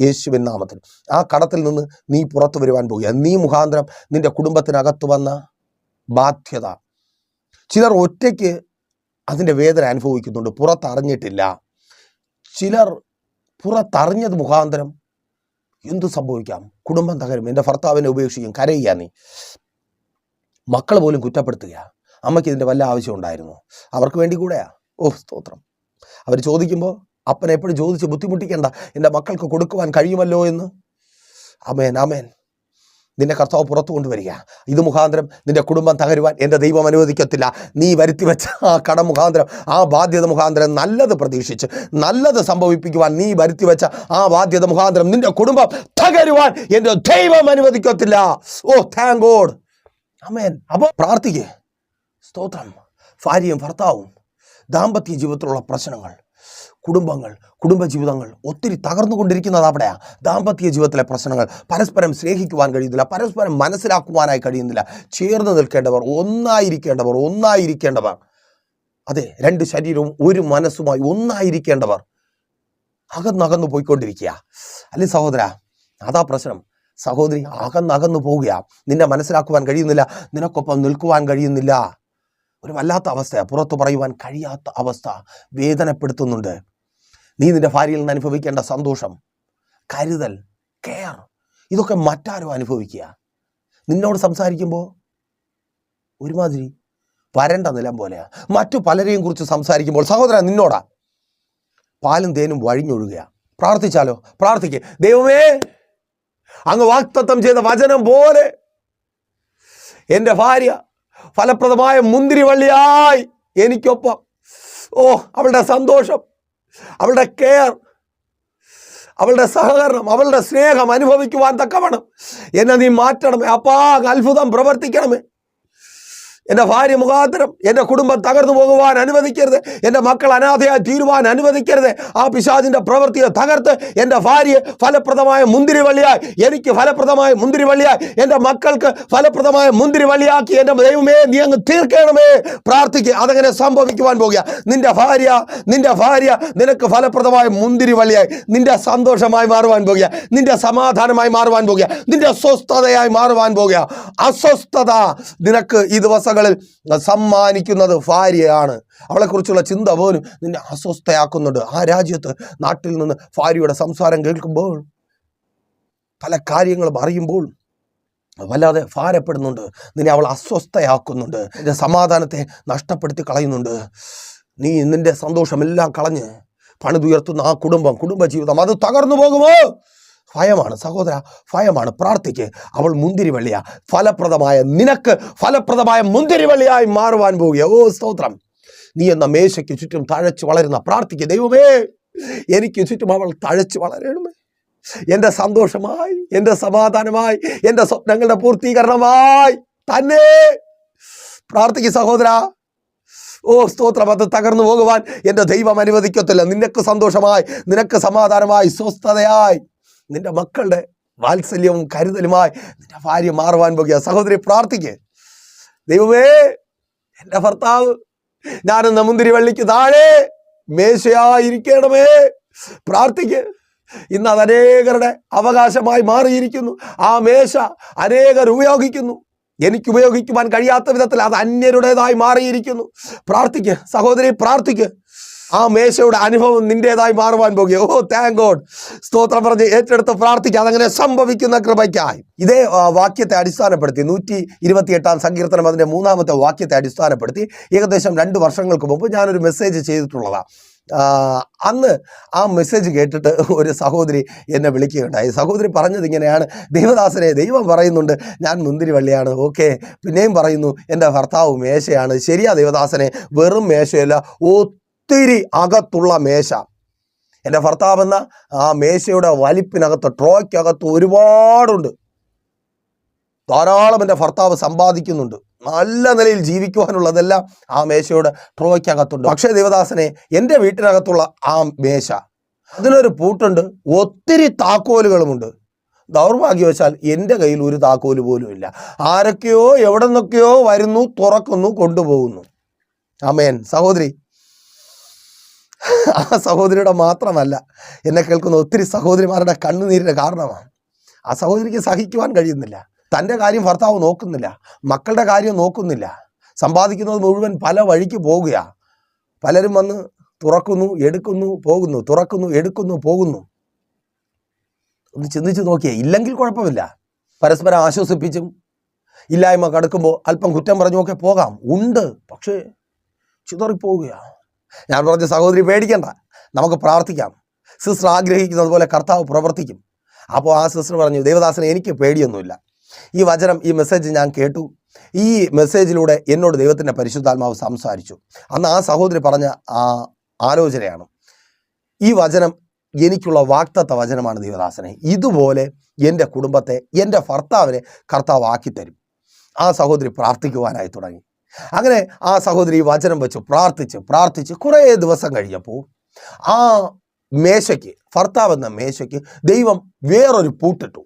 യേശുവിൻ നാമത്തിൽ ആ കടത്തിൽ നിന്ന് നീ പുറത്തു വരുവാൻ പോകുക. നീ മുഖാന്തരം നിന്റെ കുടുംബത്തിനകത്ത് വന്ന ബാധ്യത, ചിലർ ഒറ്റയ്ക്ക് അതിൻ്റെ വേദന അനുഭവിക്കുന്നുണ്ട്, പുറത്തറിഞ്ഞിട്ടില്ല. ചിലർ പുറത്തറിഞ്ഞത് മുഖാന്തരം എന്തു സംഭവിക്കാം? കുടുംബം തകരും, എൻ്റെ ഭർത്താവിനെ ഉപേക്ഷിക്കും, കരയുക, നീ മക്കൾ പോലും കുറ്റപ്പെടുത്തുക. അമ്മയ്ക്ക് ഇതിൻ്റെ വല്ല ആവശ്യം ഉണ്ടായിരുന്നു? അവർക്ക് വേണ്ടി കൂടെയാ. സ്തോത്രം. അവർ ചോദിക്കുമ്പോൾ അപ്പനെ എപ്പോഴും ചോദിച്ച് ബുദ്ധിമുട്ടിക്കേണ്ട, എൻ്റെ മക്കൾക്ക് കൊടുക്കുവാൻ കഴിയുമല്ലോ എന്ന്. ആമേൻ. നിന്റെ കർത്താവ് പുറത്തു കൊണ്ടുവരിക. ഇത് മുഖാന്തരം നിന്റെ കുടുംബം തകരുവാൻ എൻ്റെ ദൈവം അനുവദിക്കത്തില്ല. നീ വരുത്തി വെച്ച ആ കടം മുഖാന്തരം, ആ ബാധ്യത മുഖാന്തരം നല്ലത് പ്രതീക്ഷിച്ച് നല്ലത് സംഭവിപ്പിക്കുവാൻ നീ വരുത്തി വെച്ച ആ ബാധ്യത മുഖാന്തരം നിന്റെ കുടുംബം തകരുവാൻ എൻ്റെ ദൈവം അനുവദിക്കത്തില്ല. Thank God. ആമേൻ. അപ്പോൾ പ്രാർത്ഥിക്കുക. സ്തോത്രം. ഭാര്യയും ഭർത്താവും ദാമ്പത്യ ജീവിതത്തിലുള്ള പ്രശ്നങ്ങൾ, കുടുംബജീവിതങ്ങൾ ഒത്തിരി തകർന്നുകൊണ്ടിരിക്കുന്നത് അവിടെയാണ്. ദാമ്പത്യ ജീവിതത്തിലെ പ്രശ്നങ്ങൾ, പരസ്പരം സ്നേഹിക്കുവാൻ കഴിയുന്നില്ല, പരസ്പരം മനസ്സിലാക്കുവാനായി കഴിയുന്നില്ല. ചേർന്ന് നിൽക്കേണ്ടവർ, ഒന്നായിരിക്കേണ്ടവർ, അതെ, രണ്ട് ശരീരവും ഒരു മനസ്സുമായി ഒന്നായിരിക്കേണ്ടവർ അകന്നകന്നു പോയിക്കൊണ്ടിരിക്കുക. അല്ലേ സഹോദര? അതാ പ്രശ്നം. സഹോദരി, അകന്നകന്നു പോവുക. നിന്നെ മനസ്സിലാക്കുവാൻ കഴിയുന്നില്ല, നിനക്കൊപ്പം നിൽക്കുവാൻ കഴിയുന്നില്ല. ഒരു വല്ലാത്ത അവസ്ഥയാണ്, പുറത്തു പറയുവാൻ കഴിയാത്ത അവസ്ഥ, വേദനപ്പെടുത്തുന്നുണ്ട്. നീ നിന്റെ ഭാര്യയിൽ നിന്ന് അനുഭവിക്കേണ്ട സന്തോഷം, കരുതൽ, കെയർ, ഇതൊക്കെ മറ്റാരോ അനുഭവിക്കുക. നിന്നോട് സംസാരിക്കുമ്പോൾ ഒരുമാതിരി വരണ്ട നിലം പോലെയാണ്. മറ്റു പലരെയും കുറിച്ച് സംസാരിക്കുമ്പോൾ സഹോദരൻ നിന്നോടാ പാലും തേനും വഴിഞ്ഞൊഴുകുക. പ്രാർത്ഥിച്ചാലോ? പ്രാർത്ഥിക്കുക. ദൈവമേ, അങ്ങ് വാഗ്ദത്തം ചെയ്ത വചനം പോലെ എൻ്റെ ഭാര്യ ഫലപ്രദമായ മുന്തിരിവള്ളിയായി എനിക്കൊപ്പം, അവളുടെ സന്തോഷം, അവളുടെ കെയർ, അവളുടെ സഹകരണം, അവളുടെ സ്നേഹം അനുഭവിക്കുവാൻ തക്കവണ്ണം എന്നെ നീ മാറ്റണമേ. അപ്പാ, അത്ഭുതം പ്രവർത്തിക്കണമേ. എൻ്റെ ഭാര്യ മുഖാന്തരം എൻ്റെ കുടുംബം തകർന്നു പോകുവാൻ അനുവദിക്കരുത്. എൻ്റെ മക്കൾ അനാഥയായി തീരുവാൻ അനുവദിക്കരുത്. ആ പിശാചിൻ്റെ പ്രവൃത്തിയെ തകർത്ത് എൻ്റെ ഭാര്യയെ ഫലപ്രദമായ മുന്തിരിവള്ളിയായി, എനിക്ക് ഫലപ്രദമായ മുന്തിരിവള്ളിയായി, എൻ്റെ മക്കൾക്ക് ഫലപ്രദമായ മുന്തിരിവള്ളിയാക്കി എൻ്റെ ദൈവമേ നീ അങ്ങ് തീർക്കണമേ. പ്രാർത്ഥിക്കുക. അതങ്ങനെ സംഭവിക്കുവാൻ പോകുക. നിന്റെ ഭാര്യ നിനക്ക് ഫലപ്രദമായ മുന്തിരിവള്ളിയായി, നിന്റെ സന്തോഷമായി മാറുവാൻ പോകുക, നിന്റെ സമാധാനമായി മാറുവാൻ പോകുക, നിന്റെ സ്വസ്ഥതയായി മാറുവാൻ പോകുക. അസ്വസ്ഥത നിനക്ക് ഈ ദിവസങ്ങളിൽ സമ്മാനിക്കുന്നത് ഭാര്യയാണ്. അവളെക്കുറിച്ചുള്ള ചിന്ത പോലും നിന്നെ അസ്വസ്ഥയാക്കുന്നുണ്ട്. ആ രാജ്യത്ത്, നാട്ടിൽ നിന്ന് ഭാര്യയുടെ സംസാരം കേൾക്കുമ്പോൾ, പല കാര്യങ്ങളും അറിയുമ്പോൾ വല്ലാതെ ഭാരപ്പെടുന്നുണ്ട്. നിന്നെ അവൾ അസ്വസ്ഥയാക്കുന്നുണ്ട്, നിന്റെ സമാധാനത്തെ നഷ്ടപ്പെടുത്തി കളയുന്നുണ്ട്. നീ നിന്റെ സന്തോഷമെല്ലാം കളഞ്ഞ് പണിതുയർത്തുന്ന ആ കുടുംബജീവിതം അത് തകർന്നു പോകുമോ? ഭയമാണ് സഹോദര, ഭയമാണ്. പ്രാർത്ഥിക്ക്. അവൾ മുന്തിരിവള്ളിയാ, നിനക്ക് ഫലപ്രദമായ മുന്തിരിവള്ളിയായി മാറുവാൻ പോവുക. സ്തോത്രം. നീ എന്ന മേശയ്ക്ക് ചുറ്റും തഴച്ചു വളരുന്ന, പ്രാർത്ഥിക്ക്. ദൈവമേ, എനിക്ക് ചുറ്റും അവൾ തഴച്ചു വളരണമേ. എൻ്റെ സന്തോഷമായി, എൻ്റെ സമാധാനമായി, എൻ്റെ സ്വപ്നങ്ങളുടെ പൂർത്തീകരണമായി തന്നെ. പ്രാർത്ഥിക്ക് സഹോദര. സ്തോത്രം. അത് തകർന്നു പോകുവാൻ എൻ്റെ ദൈവം അനുവദിക്കത്തില്ല. നിനക്ക് സന്തോഷമായി, നിനക്ക് സമാധാനമായി, സ്വസ്ഥതയായി, നിന്റെ മക്കളുടെ വാത്സല്യവും കരുതലുമായി നിന്റെ ഭാര്യ മാറുവാൻ പോകുക. സഹോദരി, പ്രാർത്ഥിക്ക്. ദൈവമേ, എൻ്റെ ഭർത്താവ് ഞാനെന്ന മുന്തിരിവള്ളിക്ക് താഴെ മേശയായിരിക്കണമേ. പ്രാർത്ഥിക്ക്. ഇന്ന് അത് അനേകരുടെ അവകാശമായി മാറിയിരിക്കുന്നു. ആ മേശ അനേകർ ഉപയോഗിക്കുന്നു. എനിക്ക് ഉപയോഗിക്കുവാൻ കഴിയാത്ത വിധത്തിൽ അത് അന്യരുടേതായി മാറിയിരിക്കുന്നു. പ്രാർത്ഥിക്ക് സഹോദരി, പ്രാർത്ഥിക്ക്. ആ മേശയുടെ അനുഭവം നിന്റേതായി മാറുവാൻ പോകുക. Thank God. സ്തോത്രം പറഞ്ഞ് ഏറ്റെടുത്ത് പ്രാർത്ഥിക്കുക. അതങ്ങനെ സംഭവിക്കുന്ന കൃപയ്ക്കായി. ഇതേ വാക്യത്തെ അടിസ്ഥാനപ്പെടുത്തി 128 സങ്കീർത്തനം അതിൻ്റെ 3-ാമത്തെ വാക്യത്തെ അടിസ്ഥാനപ്പെടുത്തി ഏകദേശം 2 വർഷങ്ങൾക്ക് മുമ്പ് ഞാനൊരു മെസ്സേജ് ചെയ്തിട്ടുള്ളതാണ്. അന്ന് ആ മെസ്സേജ് കേട്ടിട്ട് ഒരു സഹോദരി എന്നെ വിളിക്കുകയുണ്ടായി. സഹോദരി പറഞ്ഞത് ഇങ്ങനെയാണ്: ദൈവദാസനെ, ദൈവം പറയുന്നുണ്ട് ഞാൻ മുന്തിരിവള്ളിയാണ്. ഓക്കെ. പിന്നെയും പറയുന്നു എൻ്റെ ഭർത്താവ് മേശയാണ്. ശരിയാ ദൈവദാസനെ, വെറും മേശയല്ല, ഒത്തിരി അകത്തുള്ള മേശ. എൻ്റെ ഭർത്താവെന്ന ആ മേശയുടെ വലിപ്പിനകത്ത്, ട്രോയ്ക്കകത്ത് ഒരുപാടുണ്ട്. ധാരാളം എൻ്റെ ഭർത്താവ് സമ്പാദിക്കുന്നുണ്ട്, നല്ല നിലയിൽ ജീവിക്കുവാനുള്ളതെല്ലാം ആ മേശയോട് ട്രോയ്ക്കകത്തുണ്ട്. പക്ഷേ ദേവദാസനെ, എൻ്റെ വീട്ടിനകത്തുള്ള ആ മേശ, അതിനൊരു പൂട്ടുണ്ട്, ഒത്തിരി താക്കോലുകളുമുണ്ട്. ദൗർഭാഗ്യവശാൽ എൻ്റെ കയ്യിൽ ഒരു താക്കോല് പോലും ഇല്ല. ആരൊക്കെയോ എവിടെ നിന്നൊക്കെയോ വരുന്നു, തുറക്കുന്നു, കൊണ്ടുപോകുന്നു. ആമേൻ. സഹോദരി, ആ സഹോദരിയുടെ മാത്രമല്ല, എന്നെ കേൾക്കുന്ന ഒത്തിരി സഹോദരിമാരുടെ കണ്ണുനീരിന് കാരണമാണ്. ആ സഹോദരിക്ക് സഹിക്കുവാൻ കഴിയുന്നില്ല. തൻ്റെ കാര്യം ഭർത്താവ് നോക്കുന്നില്ല, മക്കളുടെ കാര്യം നോക്കുന്നില്ല, സമ്പാദിക്കുന്നത് മുഴുവൻ പല വഴിക്ക് പോകുക. പലരും വന്ന് തുറക്കുന്നു, എടുക്കുന്നു, പോകുന്നു, തുറക്കുന്നു, എടുക്കുന്നു, പോകുന്നു. ഒന്ന് ചിന്തിച്ച് നോക്കിയേ. ഇല്ലെങ്കിൽ കുഴപ്പമില്ല, പരസ്പരം ആശ്വസിപ്പിച്ചും ഇല്ലായ്മ കടക്കുമ്പോൾ അല്പം കുറ്റം പറഞ്ഞുമൊക്കെ പോകാം. ഉണ്ട്, പക്ഷേ ചിതറിപ്പോവുക. ഞാൻ പറഞ്ഞ സഹോദരി, പേടിക്കണ്ട, നമുക്ക് പ്രാർത്ഥിക്കാം. സിസ്റ്റർ ആഗ്രഹിക്കുന്നത് പോലെ കർത്താവ് പ്രവർത്തിക്കും. അപ്പോൾ ആ സിസ്റ്റർ പറഞ്ഞു, ദേവദാസനെ, എനിക്ക് പേടിയൊന്നുമില്ല. ഈ വചനം, ഈ മെസ്സേജ് ഞാൻ കേട്ടു. ഈ മെസ്സേജിലൂടെ എന്നോട് ദൈവത്തിൻ്റെ പരിശുദ്ധാത്മാവ് സംസാരിച്ചു. അന്ന് ആ സഹോദരി പറഞ്ഞ ആ ആലോചനയാണ്, ഈ വചനം എനിക്കുള്ള വാഗ്ദത്ത വചനമാണ് ദേവദാസനെ. ഇതുപോലെ എൻ്റെ കുടുംബത്തെ, എൻ്റെ ഭർത്താവിനെ കർത്താവ് ആക്കിത്തരും. ആ സഹോദരി പ്രാർത്ഥിക്കുവാനായി തുടങ്ങി. അങ്ങനെ ആ സഹോദരി വചനം വെച്ച് പ്രാർത്ഥിച്ച് കുറേ ദിവസം കഴിഞ്ഞപ്പോൾ ആ മേശയ്ക്ക്, ഭർത്താവ് എന്ന മേശയ്ക്ക് ദൈവം വേറൊരു പൂട്ടിട്ടു.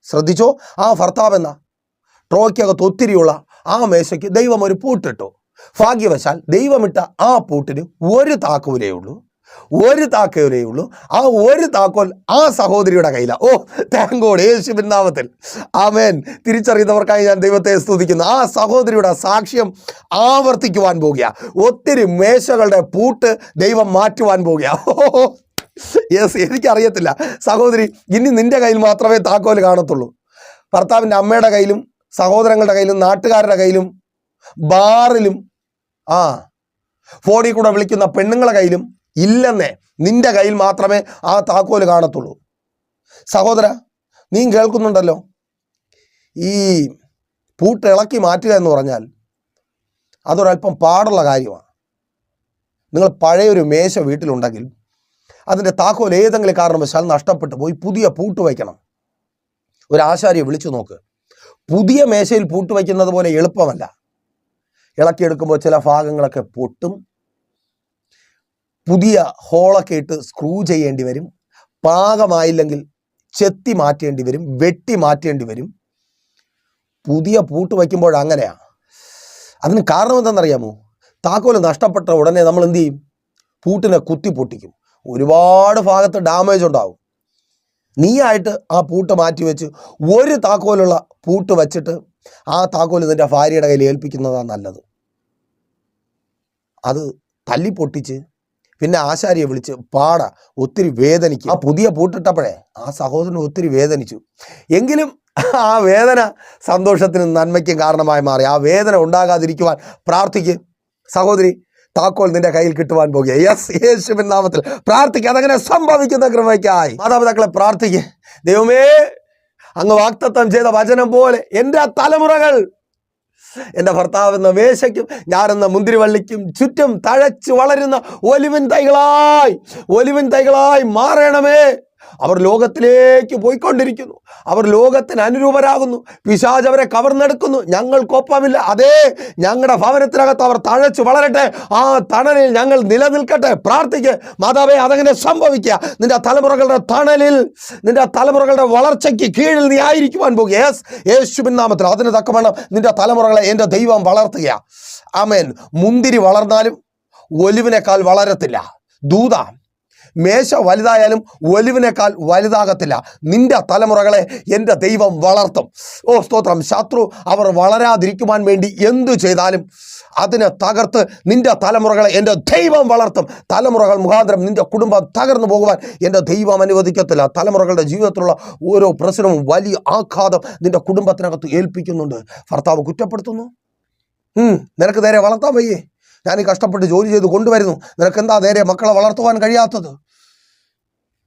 ശ്രദ്ധിച്ചോ, ആ ഭർത്താവ് എന്ന ട്രോയ്ക്കകത്ത് ഒത്തിരിയുള്ള ആ മേശയ്ക്ക് ദൈവം ഒരു പൂട്ടിട്ടു. ഭാഗ്യവശാൽ ദൈവമിട്ട ആ പൂട്ടിന് ഒരു താക്കോലേ ഉള്ളൂ. ആ ഒരു താക്കോൽ ആ സഹോദരിയുടെ കയ്യിലാണ്. ഓ, താങ്ക് ഗോഡ്, യേശുവിൻ നാമത്തിൽ ആമേൻ. തിരിച്ചറിയുന്നവർക്കായി ഞാൻ ദൈവത്തെ സ്തുതിക്കുന്നു. ആ സഹോദരിയുടെ സാക്ഷ്യം ആവർത്തിക്കുവാൻ പോകുക. ഒത്തിരി മേശകളുടെ പൂട്ട് ദൈവം മാറ്റുവാൻ പോകുക. യെസ്, എനിക്കറിയത്തില്ല സഹോദരി, ഇനി നിന്റെ കയ്യിൽ മാത്രമേ താക്കോൽ കാണത്തുള്ളൂ. ഭർത്താവിൻ്റെ അമ്മയുടെ കയ്യിലും, സഹോദരങ്ങളുടെ കയ്യിലും, നാട്ടുകാരുടെ കയ്യിലും, ബാറിലും, ഫോണിൽ കൂടെ വിളിക്കുന്ന പെണ്ണുങ്ങളുടെ കയ്യിലും ഇല്ലെന്നേ. നിന്റെ കയ്യിൽ മാത്രമേ ആ താക്കോല് കാണത്തുള്ളൂ. സഹോദര, നീ കേൾക്കുന്നുണ്ടല്ലോ, ഈ പൂട്ട് ഇളക്കി മാറ്റുക എന്ന് പറഞ്ഞാൽ അതൊരല്പം പാടുള്ള കാര്യമാണ്. നിങ്ങൾ പഴയൊരു മേശ വീട്ടിലുണ്ടെങ്കിൽ അതിൻ്റെ താക്കോൽ ഏതെങ്കിലും കാരണവശാൽ നഷ്ടപ്പെട്ടു പോയി പുതിയ പൂട്ട് വയ്ക്കണം. ഒരു ആശാരിയെ വിളിച്ചു നോക്ക്. പുതിയ മേശയിൽ പൂട്ട് വയ്ക്കുന്നത് പോലെ എളുപ്പമല്ല. ഇളക്കിയെടുക്കുമ്പോൾ ചില ഭാഗങ്ങളൊക്കെ പൊട്ടും. പുതിയ ഹോളൊക്കെ ഇട്ട് സ്ക്രൂ ചെയ്യേണ്ടി വരും. പാകമായില്ലെങ്കിൽ ചെത്തി മാറ്റേണ്ടി വരും, വെട്ടി മാറ്റേണ്ടി വരും. പുതിയ പൂട്ട് വയ്ക്കുമ്പോൾ അങ്ങനെയാണ്. അതിന് കാരണം എന്താണെന്നറിയാമോ? താക്കോൽ നഷ്ടപ്പെട്ട ഉടനെ നമ്മൾ എന്ത് ചെയ്യും? പൂട്ടിനെ കുത്തി പൊട്ടിക്കും. ഒരുപാട് ഭാഗത്ത് ഡാമേജ് ഉണ്ടാവും. നീയായിട്ട് ആ പൂട്ട് മാറ്റി വെച്ച് ഒരു താക്കോലുള്ള പൂട്ട് വച്ചിട്ട് ആ താക്കോൽ നിൻ്റെ ഭാര്യയുടെ കയ്യിൽ ഏൽപ്പിക്കുന്നതാണ് നല്ലത്. അത് തല്ലി പൊട്ടിച്ച് പിന്നെ ആശാരിയെ വിളിച്ച് ഒത്തിരി വേദനിക്കും. ആ പുതിയ പൂട്ടിട്ടപ്പോഴേ ആ സഹോദരൻ ഒത്തിരി വേദനിച്ചു. എങ്കിലും ആ വേദന സന്തോഷത്തിനും നന്മയ്ക്കും കാരണമായി മാറി. ആ വേദന ഉണ്ടാകാതിരിക്കുവാൻ പ്രാർത്ഥിക്ക് സഹോദരി. താക്കോൽ നിന്റെ കയ്യിൽ കിട്ടുവാൻ പോകുക. യെസ്, യേശുവിൻ നാമത്തിൽ പ്രാർത്ഥിക്കുക. അതങ്ങനെ സംഭവിക്കുന്ന കൃപയ്ക്കായി മാതാപിതാക്കളെ പ്രാർത്ഥിക്കുക. ദൈവമേ, അങ്ങ് വാഗ്ദത്തം ചെയ്ത വചനം പോലെ എൻ്റെ തലമുറകൾ എൻ്റെ ഭർത്താവ് എന്ന മേശയ്ക്കും ഞാനെന്ന മുന്തിരിവള്ളിക്കും ചുറ്റും തഴച്ച് വളരുന്ന ഒലിവിൻ തൈകളായി മാറണമേ. അവർ ലോകത്തിലേക്ക് പോയിക്കൊണ്ടിരിക്കുന്നു. അവർ ലോകത്തിന് അനുരൂപരാകുന്നു. പിശാച് അവരെ കവർന്നെടുക്കുന്നു. ഞങ്ങൾക്കൊപ്പമില്ല. അതേ, ഞങ്ങളുടെ ഭവനത്തിനകത്ത് അവർ തഴച്ച് വളരട്ടെ. ആ തണലിൽ ഞങ്ങൾ നിലനിൽക്കട്ടെ. പ്രാർത്ഥിക്കുക മാതാവേ, അതങ്ങനെ സംഭവിക്കുക. നിന്റെ തലമുറകളുടെ തണലിൽ, നിന്റെ തലമുറകളുടെ വളർച്ചയ്ക്ക് കീഴിൽ നീ ആയിരിക്കുവാൻ പോകുക. യെസ്, യേശുവിൻ നാമത്തിൽ അതിന് തക്കവണ്ണം നിന്റെ തലമുറകളെ എൻ്റെ ദൈവം വളർത്തുക. ആമേൻ. മുന്തിരി വളർന്നാലും ഒലിവിനേക്കാൾ വളരത്തില്ല. ദൂത മേശ വലുതായാലും ഒലിവിനേക്കാൾ വലുതാകത്തില്ല. നിന്റെ തലമുറകളെ എൻ്റെ ദൈവം വളർത്തും. ഓ സ്തോത്രം. ശത്രു അവർ വളരാതിരിക്കുവാൻ വേണ്ടി എന്തു ചെയ്താലും അതിനെ തകർത്ത് നിന്റെ തലമുറകളെ എൻ്റെ ദൈവം വളർത്തും. തലമുറകൾ മുഖാന്തരം നിന്റെ കുടുംബം തകർന്നു പോകുവാൻ എൻ്റെ ദൈവം അനുവദിക്കത്തില്ല. തലമുറകളുടെ ജീവിതത്തിലുള്ള ഓരോ പ്രശ്നവും വലിയ ആഘാതം നിന്റെ കുടുംബത്തിനകത്ത് ഏൽപ്പിക്കുന്നുണ്ട്. ഭർത്താവ് കുറ്റപ്പെടുത്തുന്നു. നിനക്ക് നേരെ വളർത്താൻ വയ്യേ? ഞാൻ ഈ കഷ്ടപ്പെട്ട് ജോലി ചെയ്ത് കൊണ്ടുവരുന്നു, നിനക്കെന്താ നേരെ മക്കളെ വളർത്തുവാൻ കഴിയാത്തത്?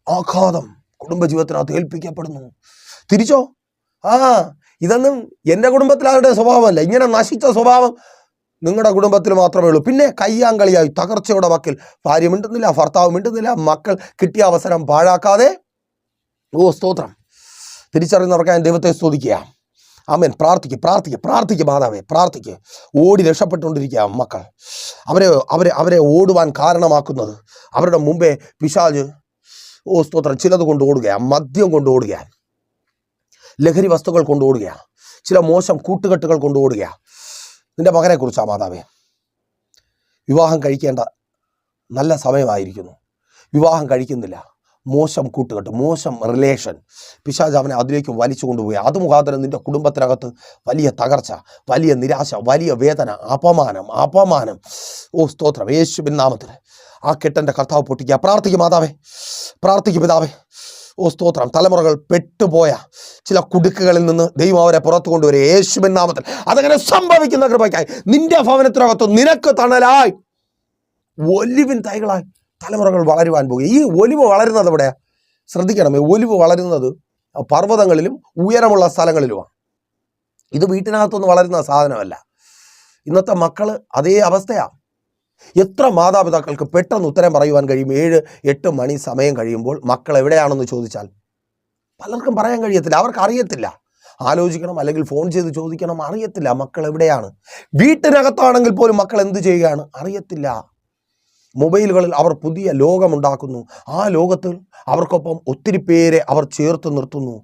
ആഘാതം കുടുംബജീവിതത്തിനകത്ത് ഏൽപ്പിക്കപ്പെടുന്നു. തിരിച്ചോ? ഇതൊന്നും എൻ്റെ കുടുംബത്തിലാരുടെ സ്വഭാവമല്ല. ഇങ്ങനെ നശിച്ച സ്വഭാവം നിങ്ങളുടെ കുടുംബത്തിൽ മാത്രമേ ഉള്ളൂ. പിന്നെ കയ്യാങ്കളിയായി തകർച്ചയുടെ വക്കിൽ ഭാര്യ മിണ്ടുന്നില്ല, ഭർത്താവ് മിണ്ടുന്നില്ല, മക്കൾ കിട്ടിയ അവസരം പാഴാക്കാതെ. ഓ സ്തോത്രം. തിരിച്ചറിയുന്നവർക്ക് ഞാൻ ദൈവത്തെ സ്തുതിക്കുക. ആമേൻ. പ്രാർത്ഥിക്ക് മാതാവേ, പ്രാർത്ഥിക്ക്. ഓടി രക്ഷപ്പെട്ടുകൊണ്ടിരിക്കുക മക്കൾ. അവരെ ഓടുവാൻ കാരണമാക്കുന്നത് അവരുടെ മുമ്പേ പിശാച് സ്തോത്രം ചിലത് കൊണ്ട് ഓടുകയാണ്. മദ്യം കൊണ്ട് ഓടുകയാണ്, ലഹരി വസ്തുക്കൾ കൊണ്ട് ഓടുകയാണ്, ചില മോശം കൂട്ടുകെട്ടുകൾ കൊണ്ട് ഓടുകയാണ്. നിന്റെ മകനെ കുറിച്ചാ മാതാവേ. വിവാഹം കഴിക്കേണ്ട നല്ല സമയമായിരിക്കുന്നു, വിവാഹം കഴിക്കുന്നില്ല. മോശം കൂട്ടുകെട്ട്, മോശം റിലേഷൻ, പിശാച് അവനെ അതിലേക്ക് വലിച്ചു കൊണ്ടുപോയി. അത് മുഖാന്തരം നിന്റെ കുടുംബത്തിനകത്ത് വലിയ തകർച്ച, വലിയ നിരാശ, വലിയ വേദന, അപമാനം. സ്തോത്രം, യേശുവിൻ നാമത്തിൽ ആ കെട്ടൻ്റെ കർത്താവ് പൊട്ടിക്കുക. പ്രാർത്ഥിക്കും മാതാവേ, പ്രാർത്ഥിക്കും പിതാവേ. സ്തോത്രം. തലമുറകൾ പെട്ടുപോയ ചില കുടുക്കുകളിൽ നിന്ന് ദൈവം അവരെ പുറത്തു കൊണ്ടുവരും യേശുവിൻ നാമത്തിൽ. അതങ്ങനെ സംഭവിക്കുന്ന കൃപയ്ക്കായി നിന്റെ ഭവനത്തിനകത്ത് നിനക്ക് തണലായി ഒലിവിൻ തൈകളായി തലമുറകൾ വളരുവാൻ പോകുക. ഈ ഒലിവ് വളരുന്നത് എവിടെയാ? ശ്രദ്ധിക്കണം, ഈ ഒലിവ് വളരുന്നത് പർവ്വതങ്ങളിലും ഉയരമുള്ള സ്ഥലങ്ങളിലുമാണ്. ഇത് വീട്ടിനകത്തൊന്നും വളരുന്ന സാധനമല്ല. ഇന്നത്തെ മക്കൾ അതേ അവസ്ഥയാണ്. എത്ര മാതാപിതാക്കൾക്ക് പെട്ടെന്ന് ഉത്തരം പറയുവാൻ കഴിയും? 7-8 മണി സമയം കഴിയുമ്പോൾ മക്കൾ എവിടെയാണെന്ന് ചോദിച്ചാൽ പലർക്കും പറയാൻ കഴിയത്തില്ല. അവർക്ക് അറിയത്തില്ല. ആലോചിക്കണം, അല്ലെങ്കിൽ ഫോൺ ചെയ്ത് ചോദിക്കണം, അറിയത്തില്ല മക്കൾ എവിടെയാണ്. വീട്ടിനകത്താണെങ്കിൽ പോലും മക്കൾ എന്ത് ചെയ്യുകയാണ് അറിയത്തില്ല. മൊബൈലുകളിൽ അവർ പുതിയ ലോകമുണ്ടാക്കുന്നു. ആ ലോകത്തിൽ അവർക്കൊപ്പം ഒത്തിരി പേരെ അവർ ചേർത്ത് നിർത്തുന്നു.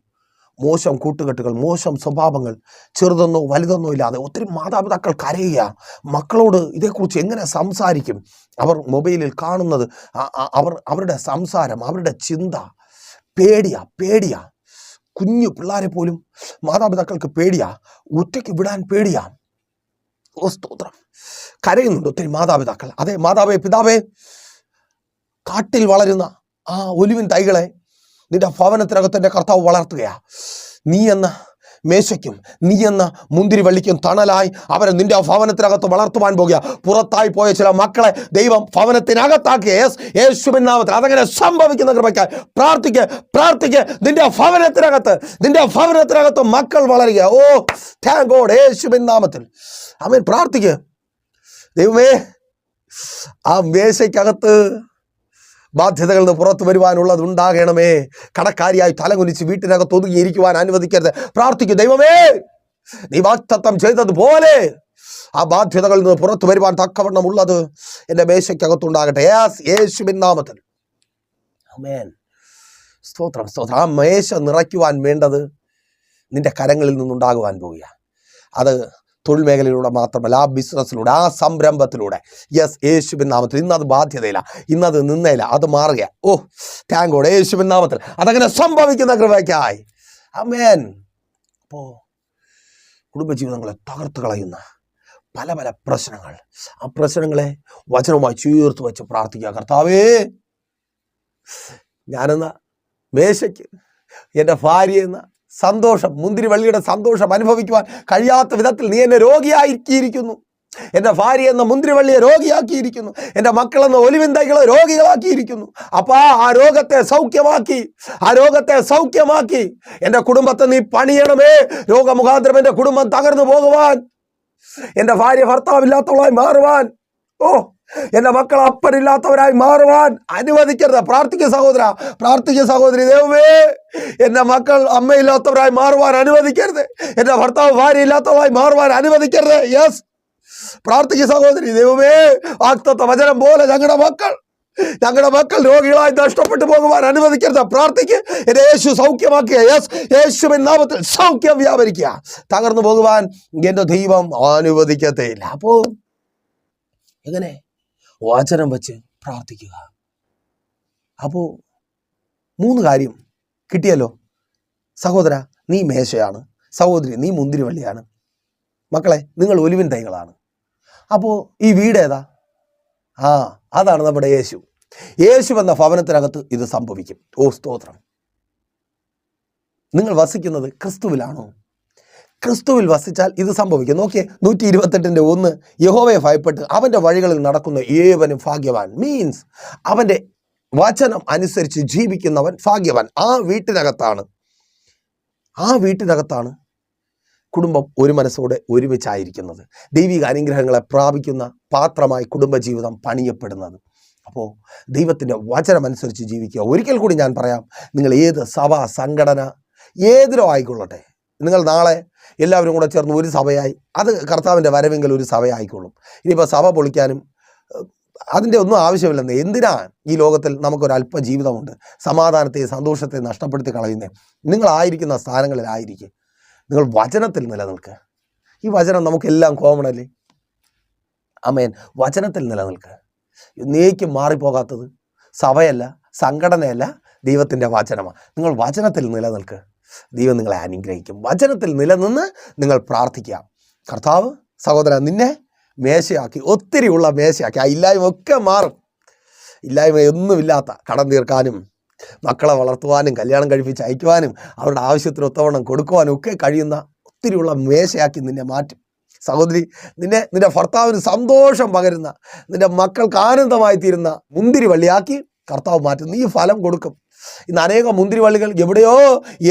മോശം കൂട്ടുകെട്ടുകൾ, മോശം സ്വഭാവങ്ങൾ, ചെറുതെന്നോ വലുതെന്നോ ഇല്ലാതെ ഒത്തിരി മാതാപിതാക്കൾ കരയുക. മക്കളോട് ഇതേക്കുറിച്ച് എങ്ങനെ സംസാരിക്കും? അവർ മൊബൈലിൽ കാണുന്നത്, അവരുടെ സംസാരം, അവരുടെ ചിന്ത പേടിയാ. കുഞ്ഞു പിള്ളേരെ പോലും മാതാപിതാക്കൾക്ക് പേടിയാ, ഒറ്റയ്ക്ക് വിടാൻ പേടിയാ. സ്തോത്രം. കരയുന്നുണ്ട് ഒത്തിരി മാതാപിതാക്കൾ. അതെ മാതാവേ, പിതാവേ, കാട്ടിൽ വളരുന്ന ആ ഒലിവിൻ തൈകളെ നിന്റെ ഭവനത്തിനകത്ത് കർത്താവ് വളർത്തുകയാ. നീ എന്ന മേശയ്ക്കും നീ എന്ന മുന്തിരിവള്ളിക്കും തണലായി അവരെ നിന്റെ ഭവനത്തിനകത്ത് വളർത്തുവാൻ പോകുക. പുറത്തായി പോയ ചില മക്കളെ ദൈവം ഭവനത്തിനകത്താക്കിയ യേശുവിൻ നാമത്തിൽ അതങ്ങനെ സംഭവിക്കുന്ന കൃപയ്ക്കായി പ്രാർത്ഥിക്ക്. നിന്റെ ഭവനത്തിനകത്ത് മക്കൾ വളരുക. താങ്ക് ഗോഡ്, യേശുവിൻ നാമത്തിൽ ആമേൻ. പ്രാർത്ഥിക്ക്. ദൈവമേ, ആ മേശയ്ക്കകത്ത് ബാധ്യതകളിൽ നിന്ന് പുറത്തു വരുവാനുള്ളത് ഉണ്ടാകണമേ. കടക്കാരിയായി തലകുനിച്ച് വീട്ടിനകത്ത് ഒതുങ്ങിയിരിക്കുവാൻ അനുവദിക്കരുത്. പ്രാർത്ഥിക്കൂ. ദൈവമേ, നീ വാഗ്ദത്തം ചെയ്തതുപോലെ ആ ബാധ്യതകളിൽ നിന്ന് പുറത്തു വരുവാൻ തക്കവണ്ണം ഉള്ളത് എൻ്റെ മേശയ്ക്കകത്തുണ്ടാകട്ടെ. യേശുവിൻ നാമത്തിൽ ആമേൻ. സ്തോത്രം. ആ മേശ നിറയ്ക്കുവാൻ വേണ്ടത് നിന്റെ കരങ്ങളിൽ നിന്നുണ്ടാകുവാൻ പോവുക. അത് തൊഴിൽ മേഖലയിലൂടെ മാത്രമല്ല, ആ ബിസിനസ്സിലൂടെ, ആ സംരംഭത്തിലൂടെ. യേശുവിൻ നാമത്തിൽ. ഇന്നത് ബാധ്യതയില്ല, ഇന്നത് നിന്നയില്ല, അത് മാറുക. താങ്ക് ഗോഡ്, യേശുവിൻ നാമത്തിൽ അതങ്ങനെ സംഭവിക്കുന്ന കൃപയ്ക്കായി ആമേൻ. അപ്പോൾ കുടുംബജീവിതങ്ങളെ തകർത്ത് കളയുന്ന പല പ്രശ്നങ്ങൾ, ആ പ്രശ്നങ്ങളെ വചനവുമായി ചേർത്ത് വെച്ച് പ്രാർത്ഥിക്കുക. കർത്താവേ, ഞാനെന്ന മേശയ്ക്ക് എൻ്റെ ഭാര്യയെന്ന സന്തോഷം, മുന്തിരിവള്ളിയുടെ സന്തോഷം അനുഭവിക്കുവാൻ കഴിയാത്ത വിധത്തിൽ നീ എന്നെ രോഗിയാക്കിയിരിക്കുന്നു. എൻ്റെ ഭാര്യ എന്ന മുന്തിരിവള്ളിയെ രോഗിയാക്കിയിരിക്കുന്നു. എൻ്റെ മക്കളെന്ന ഒലിവിൻ തൈകളെ രോഗികളാക്കിയിരിക്കുന്നു. അപ്പോൾ ആ രോഗത്തെ സൗഖ്യമാക്കി എൻ്റെ കുടുംബത്തെ നീ പണിയണമേ. രോഗമുഖാന്തരം എൻ്റെ കുടുംബം തകർന്നു പോകുവാൻ, എൻ്റെ ഭാര്യ ഭർത്താവില്ലാത്തവളായി മാറുവാൻ, എൻ്റെ മക്കൾ അപ്പനില്ലാത്തവരായി മാറുവാൻ അനുവദിക്കരുത്. പ്രാർത്ഥിക്കുക സഹോദരി. ദൈവമേ, എൻ്റെ മക്കൾ അമ്മയില്ലാത്തവരായി മാറുവാൻ അനുവദിക്കരുത്. എൻ്റെ ഭർത്താവ് ഭാര്യ ഇല്ലാത്തവരായി മാറുവാൻ അനുവദിക്കരുത്. പ്രാർത്ഥിക്കുക സഹോദരി. ദൈവമേ, വാഗ്ദത്ത വചനം പോലെ ഞങ്ങളുടെ മക്കൾ രോഗികളായി നഷ്ടപ്പെട്ടു പോകുവാൻ അനുവദിക്കരുത്. പ്രാർത്ഥിക്കുക. എന്റെ യേശു സൗഖ്യമാക്കിയ യേശുവിൻ നാമത്തിൽ സൗഖ്യം വ്യാപരിക്കുക. തകർന്നു പോകുവാൻ എൻ്റെ ദൈവം അനുവദിക്കത്തേയില്ല. അപ്പോൾ എങ്ങനെ? വചനം വെച്ച് പ്രാർത്ഥിക്കുക. അപ്പോൾ 3 കാര്യം കിട്ടിയല്ലോ. സഹോദര, നീ മേശയാണ്. സഹോദരി, നീ മുന്തിരിവള്ളിയാണ്. മക്കളെ, നിങ്ങൾ ഒലിവിൻ തൈകളാണ്. അപ്പോൾ ഈ വീട് ഏതാ? അതാണ് നമ്മുടെ യേശു എന്ന ഭവനത്തിനകത്ത് ഇത് സംഭവിക്കും. സ്തോത്രം. നിങ്ങൾ വസിക്കുന്നത് ക്രിസ്തുവിലാണോ? ക്രിസ്തുവിൽ വസിച്ചാൽ ഇത് സംഭവിക്കും. നോക്കിയേ, 128:1 യഹോവയെ ഭയപ്പെട്ട് അവൻ്റെ വഴികളിൽ നടക്കുന്ന ഏവനും ഭാഗ്യവാൻ. മീൻസ് അവൻ്റെ വചനം അനുസരിച്ച് ജീവിക്കുന്നവൻ ഭാഗ്യവാൻ. ആ വീട്ടിനകത്താണ് കുടുംബം ഒരു മനസ്സോടെ ഒരുമിച്ചായിരിക്കുന്നത്. ദൈവിക അനുഗ്രഹങ്ങളെ പ്രാപിക്കുന്ന പാത്രമായി കുടുംബജീവിതം പണിയപ്പെടുന്നത്. അപ്പോൾ ദൈവത്തിൻ്റെ വചനം അനുസരിച്ച് ജീവിക്കുക. ഒരിക്കൽ കൂടി ഞാൻ പറയാം, നിങ്ങൾ ഏത് സഭ, സംഘടന, ഏതിലോ ആയിക്കൊള്ളട്ടെ, നിങ്ങൾ നാളെ എല്ലാവരും കൂടെ ചേർന്ന് ഒരു സഭയായി, അത് കർത്താവിൻ്റെ വരവെങ്കിൽ ഒരു സഭയായിക്കോളും. ഇനിയിപ്പോൾ സഭ പൊളിക്കാനും അതിൻ്റെ ഒന്നും ആവശ്യമില്ലെന്ന്. എന്തിനാ ഈ ലോകത്തിൽ നമുക്കൊരല്പ ജീവിതമുണ്ട്, സമാധാനത്തെ സന്തോഷത്തെ നഷ്ടപ്പെടുത്തി കളയുന്നേ? നിങ്ങളായിരിക്കുന്ന സ്ഥാനങ്ങളിലായിരിക്കും. നിങ്ങൾ വചനത്തിൽ നിലനിൽക്കുക. ഈ വചനം നമുക്കെല്ലാം കോമൺ അല്ലേ? ആമേൻ. വചനത്തിൽ നിലനിൽക്കുക. എന്നേക്കും മാറിപ്പോകാത്തത് സഭയല്ല, സംഘടനയല്ല, ദൈവത്തിൻ്റെ വചനമാണ്. നിങ്ങൾ വചനത്തിൽ നിലനിൽക്കുക. ദൈവം നിങ്ങളെ അനുഗ്രഹിക്കും. വചനത്തിൽ നിലനിന്ന് നിങ്ങൾ പ്രാർത്ഥിക്കുക. കർത്താവ് സഹോദരൻ നിന്നെ മേശയാക്കി, ഒത്തിരിയുള്ള മേശയാക്കി. ആ ഇല്ലായ്മ ഒക്കെ മാറും. ഇല്ലായ്മയൊന്നുമില്ലാത്ത കടം തീർക്കാനും മക്കളെ വളർത്തുവാനും കല്യാണം കഴിപ്പിച്ച് അയക്കുവാനും അവരുടെ ആവശ്യത്തിന് ഒത്തവണ്ണം കൊടുക്കുവാനും ഒക്കെ കഴിയുന്ന ഒത്തിരിയുള്ള മേശയാക്കി നിന്നെ മാറ്റും. സഹോദരി, നിന്റെ ഭർത്താവിന് സന്തോഷം പകരുന്ന, നിന്റെ മക്കൾക്ക് ആനന്ദമായി തീരുന്ന മുന്തിരി വള്ളിയാക്കി കർത്താവ് മാറ്റും. നീ ഫലം കൊടുക്കും. ഇന്ന് അനേകം മുന്തിരി വള്ളികൾ എവിടെയോ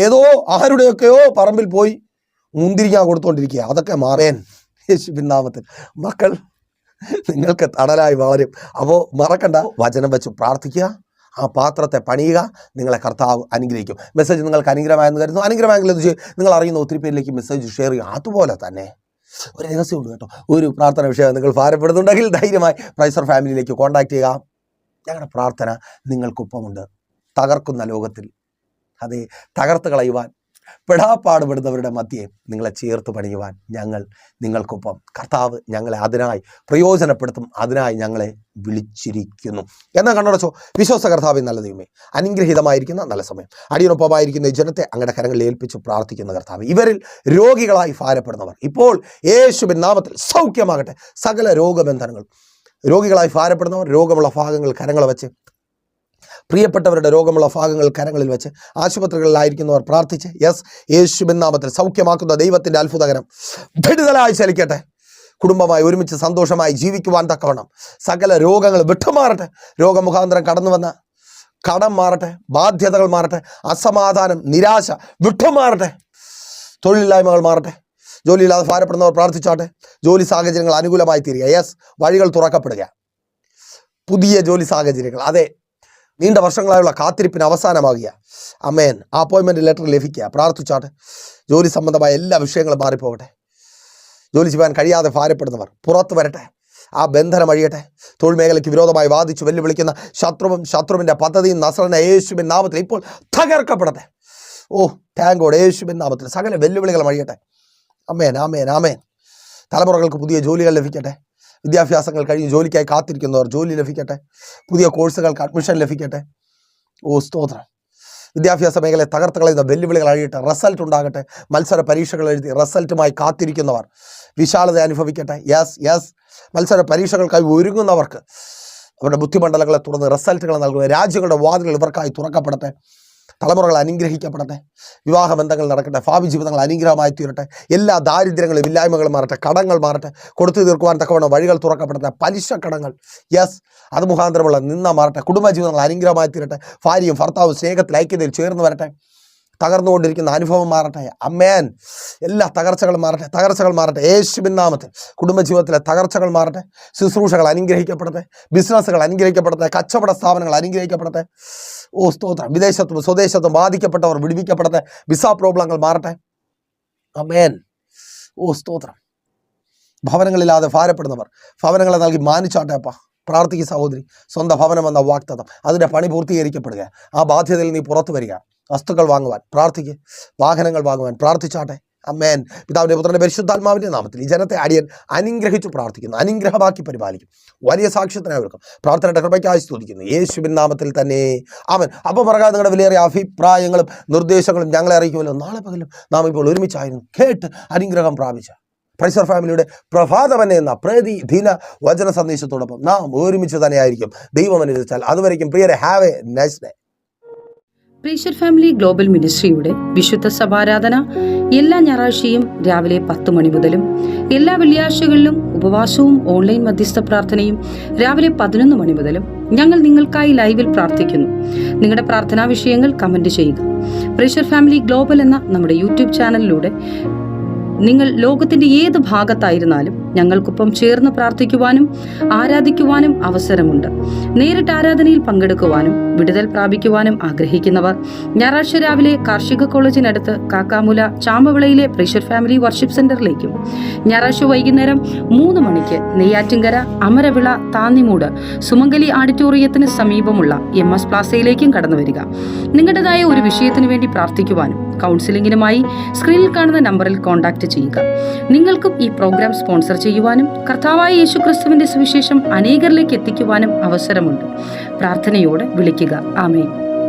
ഏതോ ആരുടെയൊക്കെയോ പറമ്പിൽ പോയി മുന്തിരിങ്ങ കൊടുത്തുകൊണ്ടിരിക്കുക. അതൊക്കെ മാറേൻ യേശുവിൻ നാമത്തിൽ. മക്കൾ നിങ്ങൾക്ക് തണലായി വളരും. അപ്പോൾ മറക്കണ്ട, വചനം വെച്ച് പ്രാർത്ഥിക്കുക, ആ പാത്രത്തെ പണിയുക. നിങ്ങളെ കർത്താവ് അനുഗ്രഹിക്കും. മെസ്സേജ് നിങ്ങൾക്ക് അനുഗ്രഹമായെന്ന് കരുതുന്നു. അനുഗ്രഹമായെങ്കിൽ നിങ്ങൾ അറിയുന്ന ഒത്തിരി പേരിലേക്ക് മെസ്സേജ് ഷെയർ ചെയ്യുക. അതുപോലെ തന്നെ ഒരു രഹസ്യമുണ്ട് കേട്ടോ. ഒരു പ്രാർത്ഥന വിഷയം നിങ്ങൾ ഭാരപ്പെടുന്നുണ്ടെങ്കിൽ ധൈര്യമായി പ്രൈസർ ഫാമിലിയിലേക്ക് കോൺടാക്ട് ചെയ്യുക. ഞങ്ങളുടെ പ്രാർത്ഥന നിങ്ങൾക്കൊപ്പമുണ്ട്. തകർക്കുന്ന ലോകത്തിൽ, അതെ, തകർത്ത് കളയുവാൻ പെടാപ്പാടുപെടുന്നവരുടെ മധ്യേ നിങ്ങളെ ചേർത്ത് പണിയുവാൻ ഞങ്ങൾ നിങ്ങൾക്കൊപ്പം. കർത്താവ് ഞങ്ങളെ അതിനായി പ്രയോജനപ്പെടുത്തും. അതിനായി ഞങ്ങളെ വിളിച്ചിരിക്കുന്നു. എന്നാൽ കണ്ണടച്ചോ, വിശ്വാസ കർത്താവ് നല്ല ദൈവമേ, അനുഗ്രഹീതമായിരിക്കുന്ന നല്ല സമയം അടിയനൊപ്പമായിരിക്കുന്ന ഈ ജനത്തെ അങ്ങയുടെ കരങ്ങളിൽ ഏൽപ്പിച്ച് പ്രാർത്ഥിക്കുന്ന കർത്താവ്, ഇവരിൽ രോഗികളായി ഭാരപ്പെടുന്നവർ ഇപ്പോൾ യേശുവിൻ നാമത്തിൽ സൗഖ്യമാകട്ടെ. സകല രോഗബന്ധനങ്ങൾ, രോഗികളായി ഭാരപ്പെടുന്നവർ രോഗമുള്ള ഭാഗങ്ങൾ കരങ്ങൾ വെച്ച്, പ്രിയപ്പെട്ടവരുടെ രോഗമുള്ള ഭാഗങ്ങൾ കരങ്ങളിൽ വെച്ച്, ആശുപത്രികളിലായിരിക്കുന്നവർ പ്രാർത്ഥിച്ച്, യേശുവിൻ നാമത്തിൽ സൗഖ്യമാക്കുന്ന ദൈവത്തിൻ്റെ അത്ഭുതകരം വിടുതലായി ചലിക്കട്ടെ. കുടുംബമായി ഒരുമിച്ച് സന്തോഷമായി ജീവിക്കുവാൻ തക്കവണ്ണം സകല രോഗങ്ങൾ വിട്ടുമാറട്ടെ. രോഗമുഖാന്തരം കടന്നു വന്ന കടം മാറട്ടെ, ബാധ്യതകൾ മാറട്ടെ, അസമാധാനം, നിരാശ വിട്ടുമാറട്ടെ, തൊഴിലില്ലായ്മകൾ മാറട്ടെ. ജോലിയില്ലാതെ ഭാരപ്പെടുന്നവർ പ്രാർത്ഥിച്ചാട്ടെ. ജോലി സാഹചര്യങ്ങൾ അനുകൂലമായി തീരുക. വഴികൾ തുറക്കപ്പെടുക. പുതിയ ജോലി സാഹചര്യങ്ങൾ, അതെ, നീണ്ട വർഷങ്ങളായുള്ള കാത്തിരിപ്പിന് അവസാനമാകുക. അമേൻ. അപ്പോയിൻമെൻറ്റ് ലെറ്റർ ലഭിക്കുക. പ്രാർത്ഥിച്ചാട്ടെ. ജോലി സംബന്ധമായ എല്ലാ വിഷയങ്ങളും മാറിപ്പോകട്ടെ. ജോലി ചെയ്യാൻ കഴിയാതെ ഭാരപ്പെടുന്നവർ പുറത്തു വരട്ടെ. ആ ബന്ധനം അഴിയട്ടെ. തൊഴിൽ മേഖലയ്ക്ക് വിരോധമായി വാദിച്ച് വെല്ലുവിളിക്കുന്ന ശത്രുവിൻ്റെ പദ്ധതിയും നസ്രന യേശുവിൻ നാമത്തിൽ ഇപ്പോൾ തകർക്കപ്പെടട്ടെ. Thank God. യേശുവിൻ നാമത്തിൽ സകല വെല്ലുവിളികളും അഴിയട്ടെ. ആമേൻ, ആമേൻ, ആമേൻ. തലമുറകൾക്ക് പുതിയ ജോലികൾ ലഭിക്കട്ടെ. വിദ്യാഭ്യാസങ്ങൾ കഴിഞ്ഞ് ജോലിക്കായി കാത്തിരിക്കുന്നവർ ജോലി ലഭിക്കട്ടെ. പുതിയ കോഴ്സുകൾക്ക് അഡ്മിഷൻ ലഭിക്കട്ടെ. സ്തോത്രം. വിദ്യാഭ്യാസ മേഖലയെ തകർത്ത് കളയുന്ന വെല്ലുവിളികൾ അഴിയട്ടെ. റിസൾട്ട് ഉണ്ടാകട്ടെ. മത്സര പരീക്ഷകൾ എഴുതി റിസൾട്ടുമായി കാത്തിരിക്കുന്നവർ വിശാലത അനുഭവിക്കട്ടെ. മത്സര പരീക്ഷകൾക്കായി ഒരുങ്ങുന്നവർക്ക് അവരുടെ ബുദ്ധിമണ്ഡലങ്ങളെ തുറന്ന് റിസൾട്ടുകൾ നൽകുന്ന രാജ്യങ്ങളുടെ വാതിലുകൾ ഇവർക്കായി തുറക്കപ്പെടട്ടെ. തലമുറകൾ അനുഗ്രഹിക്കപ്പെടട്ടെ. വിവാഹബന്ധങ്ങൾ നടക്കട്ടെ. ഭാവി ജീവിതങ്ങൾ അനുഗ്രഹമായി തീരട്ടെ. എല്ലാ ദാരിദ്ര്യങ്ങളും ഇല്ലായ്മകളും മാറട്ടെ. കടങ്ങൾ മാറട്ടെ. കൊടുത്തു തീർക്കുവാൻ തക്കവണ്ണം വഴികൾ തുറക്കപ്പെടട്ടെ. പലിശ കടങ്ങൾ അത് മുഖാന്തരമുള്ള നിന്ന മാറട്ടെ. കുടുംബജീവിതങ്ങൾ അനുഗ്രഹമായി തീരട്ടെ. ഭാര്യയും ഭർത്താവും സ്നേഹത്തിൽ ഐക്യതയിൽ ചേർന്ന് വരട്ടെ. തകർന്നുകൊണ്ടിരിക്കുന്ന അനുഭവം മാറട്ടെ. അമ്മേൻ. എല്ലാ തകർച്ചകളും മാറട്ടെ. യേശുവിൻ നാമത്തിൽ കുടുംബജീവിതത്തിലെ തകർച്ചകൾ മാറട്ടെ. ശുശ്രൂഷകൾ അനുഗ്രഹിക്കപ്പെടട്ടെ. ബിസിനസ്സുകൾ അനുഗ്രഹിക്കപ്പെടട്ടെ. കച്ചവട സ്ഥാപനങ്ങൾ അനുഗ്രഹിക്കപ്പെടട്ടെ. സ്തോത്രം. വിദേശത്തും സ്വദേശത്തും ബാധിക്കപ്പെട്ടവർ വിടുവിക്കപ്പെടട്ടെ. വിസ പ്രോബ്ലങ്ങൾ മാറട്ടെ. അമേൻ. സ്തോത്രം. ഭവനങ്ങളില്ലാതെ ഭാരപ്പെടുന്നവർ ഭവനങ്ങളെ നൽകി മാനിച്ചാട്ടെ. അപ്പ പ്രാർത്ഥിക്കുക സഹോദരി. സ്വന്തം ഭവനം എന്ന വാഗ്ദത്തം, അതിൻ്റെ പണി പൂർത്തീകരിക്കപ്പെടുക. ആ ബാധ്യതയിൽ നീ പുറത്തു വരിക. വസ്തുക്കൾ വാങ്ങുവാൻ പ്രാർത്ഥിക്കുക. വാഹനങ്ങൾ വാങ്ങുവാൻ പ്രാർത്ഥിച്ചാട്ടെ. അമ്മേൻ. പിതാവിൻ്റെ പുത്രൻ്റെ പരിശുദ്ധാത്മാവിൻ്റെ നാമത്തിൽ ഈ ജനത്തെ അടിയൻ അനുഗ്രഹിച്ചു പ്രാർത്ഥിക്കുന്നു. അനുഗ്രഹമാക്കി പരിപാലിക്കും. വലിയ സാക്ഷ്യത്തിനായി ഒരുക്കും. പ്രാർത്ഥനയുടെ കൃപയ്ക്കായി സ്തുതിക്കുന്നു. യേശുവിൻ നാമത്തിൽ തന്നെ ആമേൻ. അപ്പോൾ മറക്കാതെ നിങ്ങളുടെ വിലയേറിയ അഭിപ്രായങ്ങളും നിർദ്ദേശങ്ങളും ഞങ്ങളെ അറിയിക്കുമല്ലോ. നാളെ പകലും നാം ഇപ്പോൾ ഒരുമിച്ചായിരുന്നു കേട്ട് അനുഗ്രഹം പ്രാപിച്ച പ്രൈസർ ഫാമിലിയുടെ പ്രഭാതമന്നെ എന്ന പ്രതിദിന വചന സന്ദേശത്തോടൊപ്പം നാം ഒരുമിച്ച് തന്നെയായിരിക്കും. ദൈവം അനുവദിച്ചാൽ. അതുവരേക്കും പ്രിയരെ, have a nice day. Praiser Family Global മിനിസ്ട്രിയുടെ വിശുദ്ധ സഭാരാധന എല്ലാ ഞായറാഴ്ചയും രാവിലെ 10 മണി മുതലും എല്ലാ വെള്ളിയാഴ്ചകളിലും ഉപവാസവും ഓൺലൈൻ മധ്യസ്ഥ പ്രാർത്ഥനയും രാവിലെ 11 മണി മുതലും ഞങ്ങൾ നിങ്ങൾക്കായി ലൈവിൽ പ്രാർത്ഥിക്കുന്നു. നിങ്ങളുടെ പ്രാർത്ഥനാ വിഷയങ്ങൾ കമന്റ് ചെയ്യുക. പ്രൈസർ ഫാമിലി ഗ്ലോബൽ എന്ന നമ്മുടെ യൂട്യൂബ് ചാനലിലൂടെ നിങ്ങൾ ലോകത്തിന്റെ ഏത് ഭാഗത്തായിരുന്നാലും ഞങ്ങൾക്കൊപ്പം ചേർന്ന് പ്രാർത്ഥിക്കുവാനും ആരാധിക്കുവാനും അവസരമുണ്ട്. നേരിട്ട് ആരാധനയിൽ പങ്കെടുക്കുവാനും വിടുതൽ പ്രാപിക്കുവാനും ആഗ്രഹിക്കുന്നവർ ഞായറാഴ്ച രാവിലെ കാർഷിക കോളേജിനടുത്ത് കാക്കാമുല ചാമ്പവിളയിലെ പ്രേഷർ ഫാമിലി വർഷിപ്പ് സെന്ററിലേക്കും ഞായറാഴ്ച വൈകുന്നേരം 3 മണിക്ക് നെയ്യാറ്റിൻകര അമരവിള താന്നിമൂട് സുമംഗലി ഓഡിറ്റോറിയത്തിന് സമീപമുള്ള MS പ്ലാസയിലേക്കും കടന്നു വരിക. നിങ്ങളുടേതായ ഒരു വിഷയത്തിന് വേണ്ടി പ്രാർത്ഥിക്കുവാനും കൗൺസിലിംഗിനുമായി സ്ക്രീനിൽ കാണുന്ന നമ്പറിൽ കോൺടാക്ട് ചെയ്യുക. നിങ്ങൾക്കും ഈ പ്രോഗ്രാം സ്പോൺസർ ചെയ്യുവാനും കർത്താവായ യേശുക്രിസ്തുവിന്റെ സുവിശേഷം അനേകരിലേക്ക് എത്തിക്കുവാനും അവസരമുണ്ട്. പ്രാർത്ഥനയോടെ വിളിക്കുക. ആമേൻ.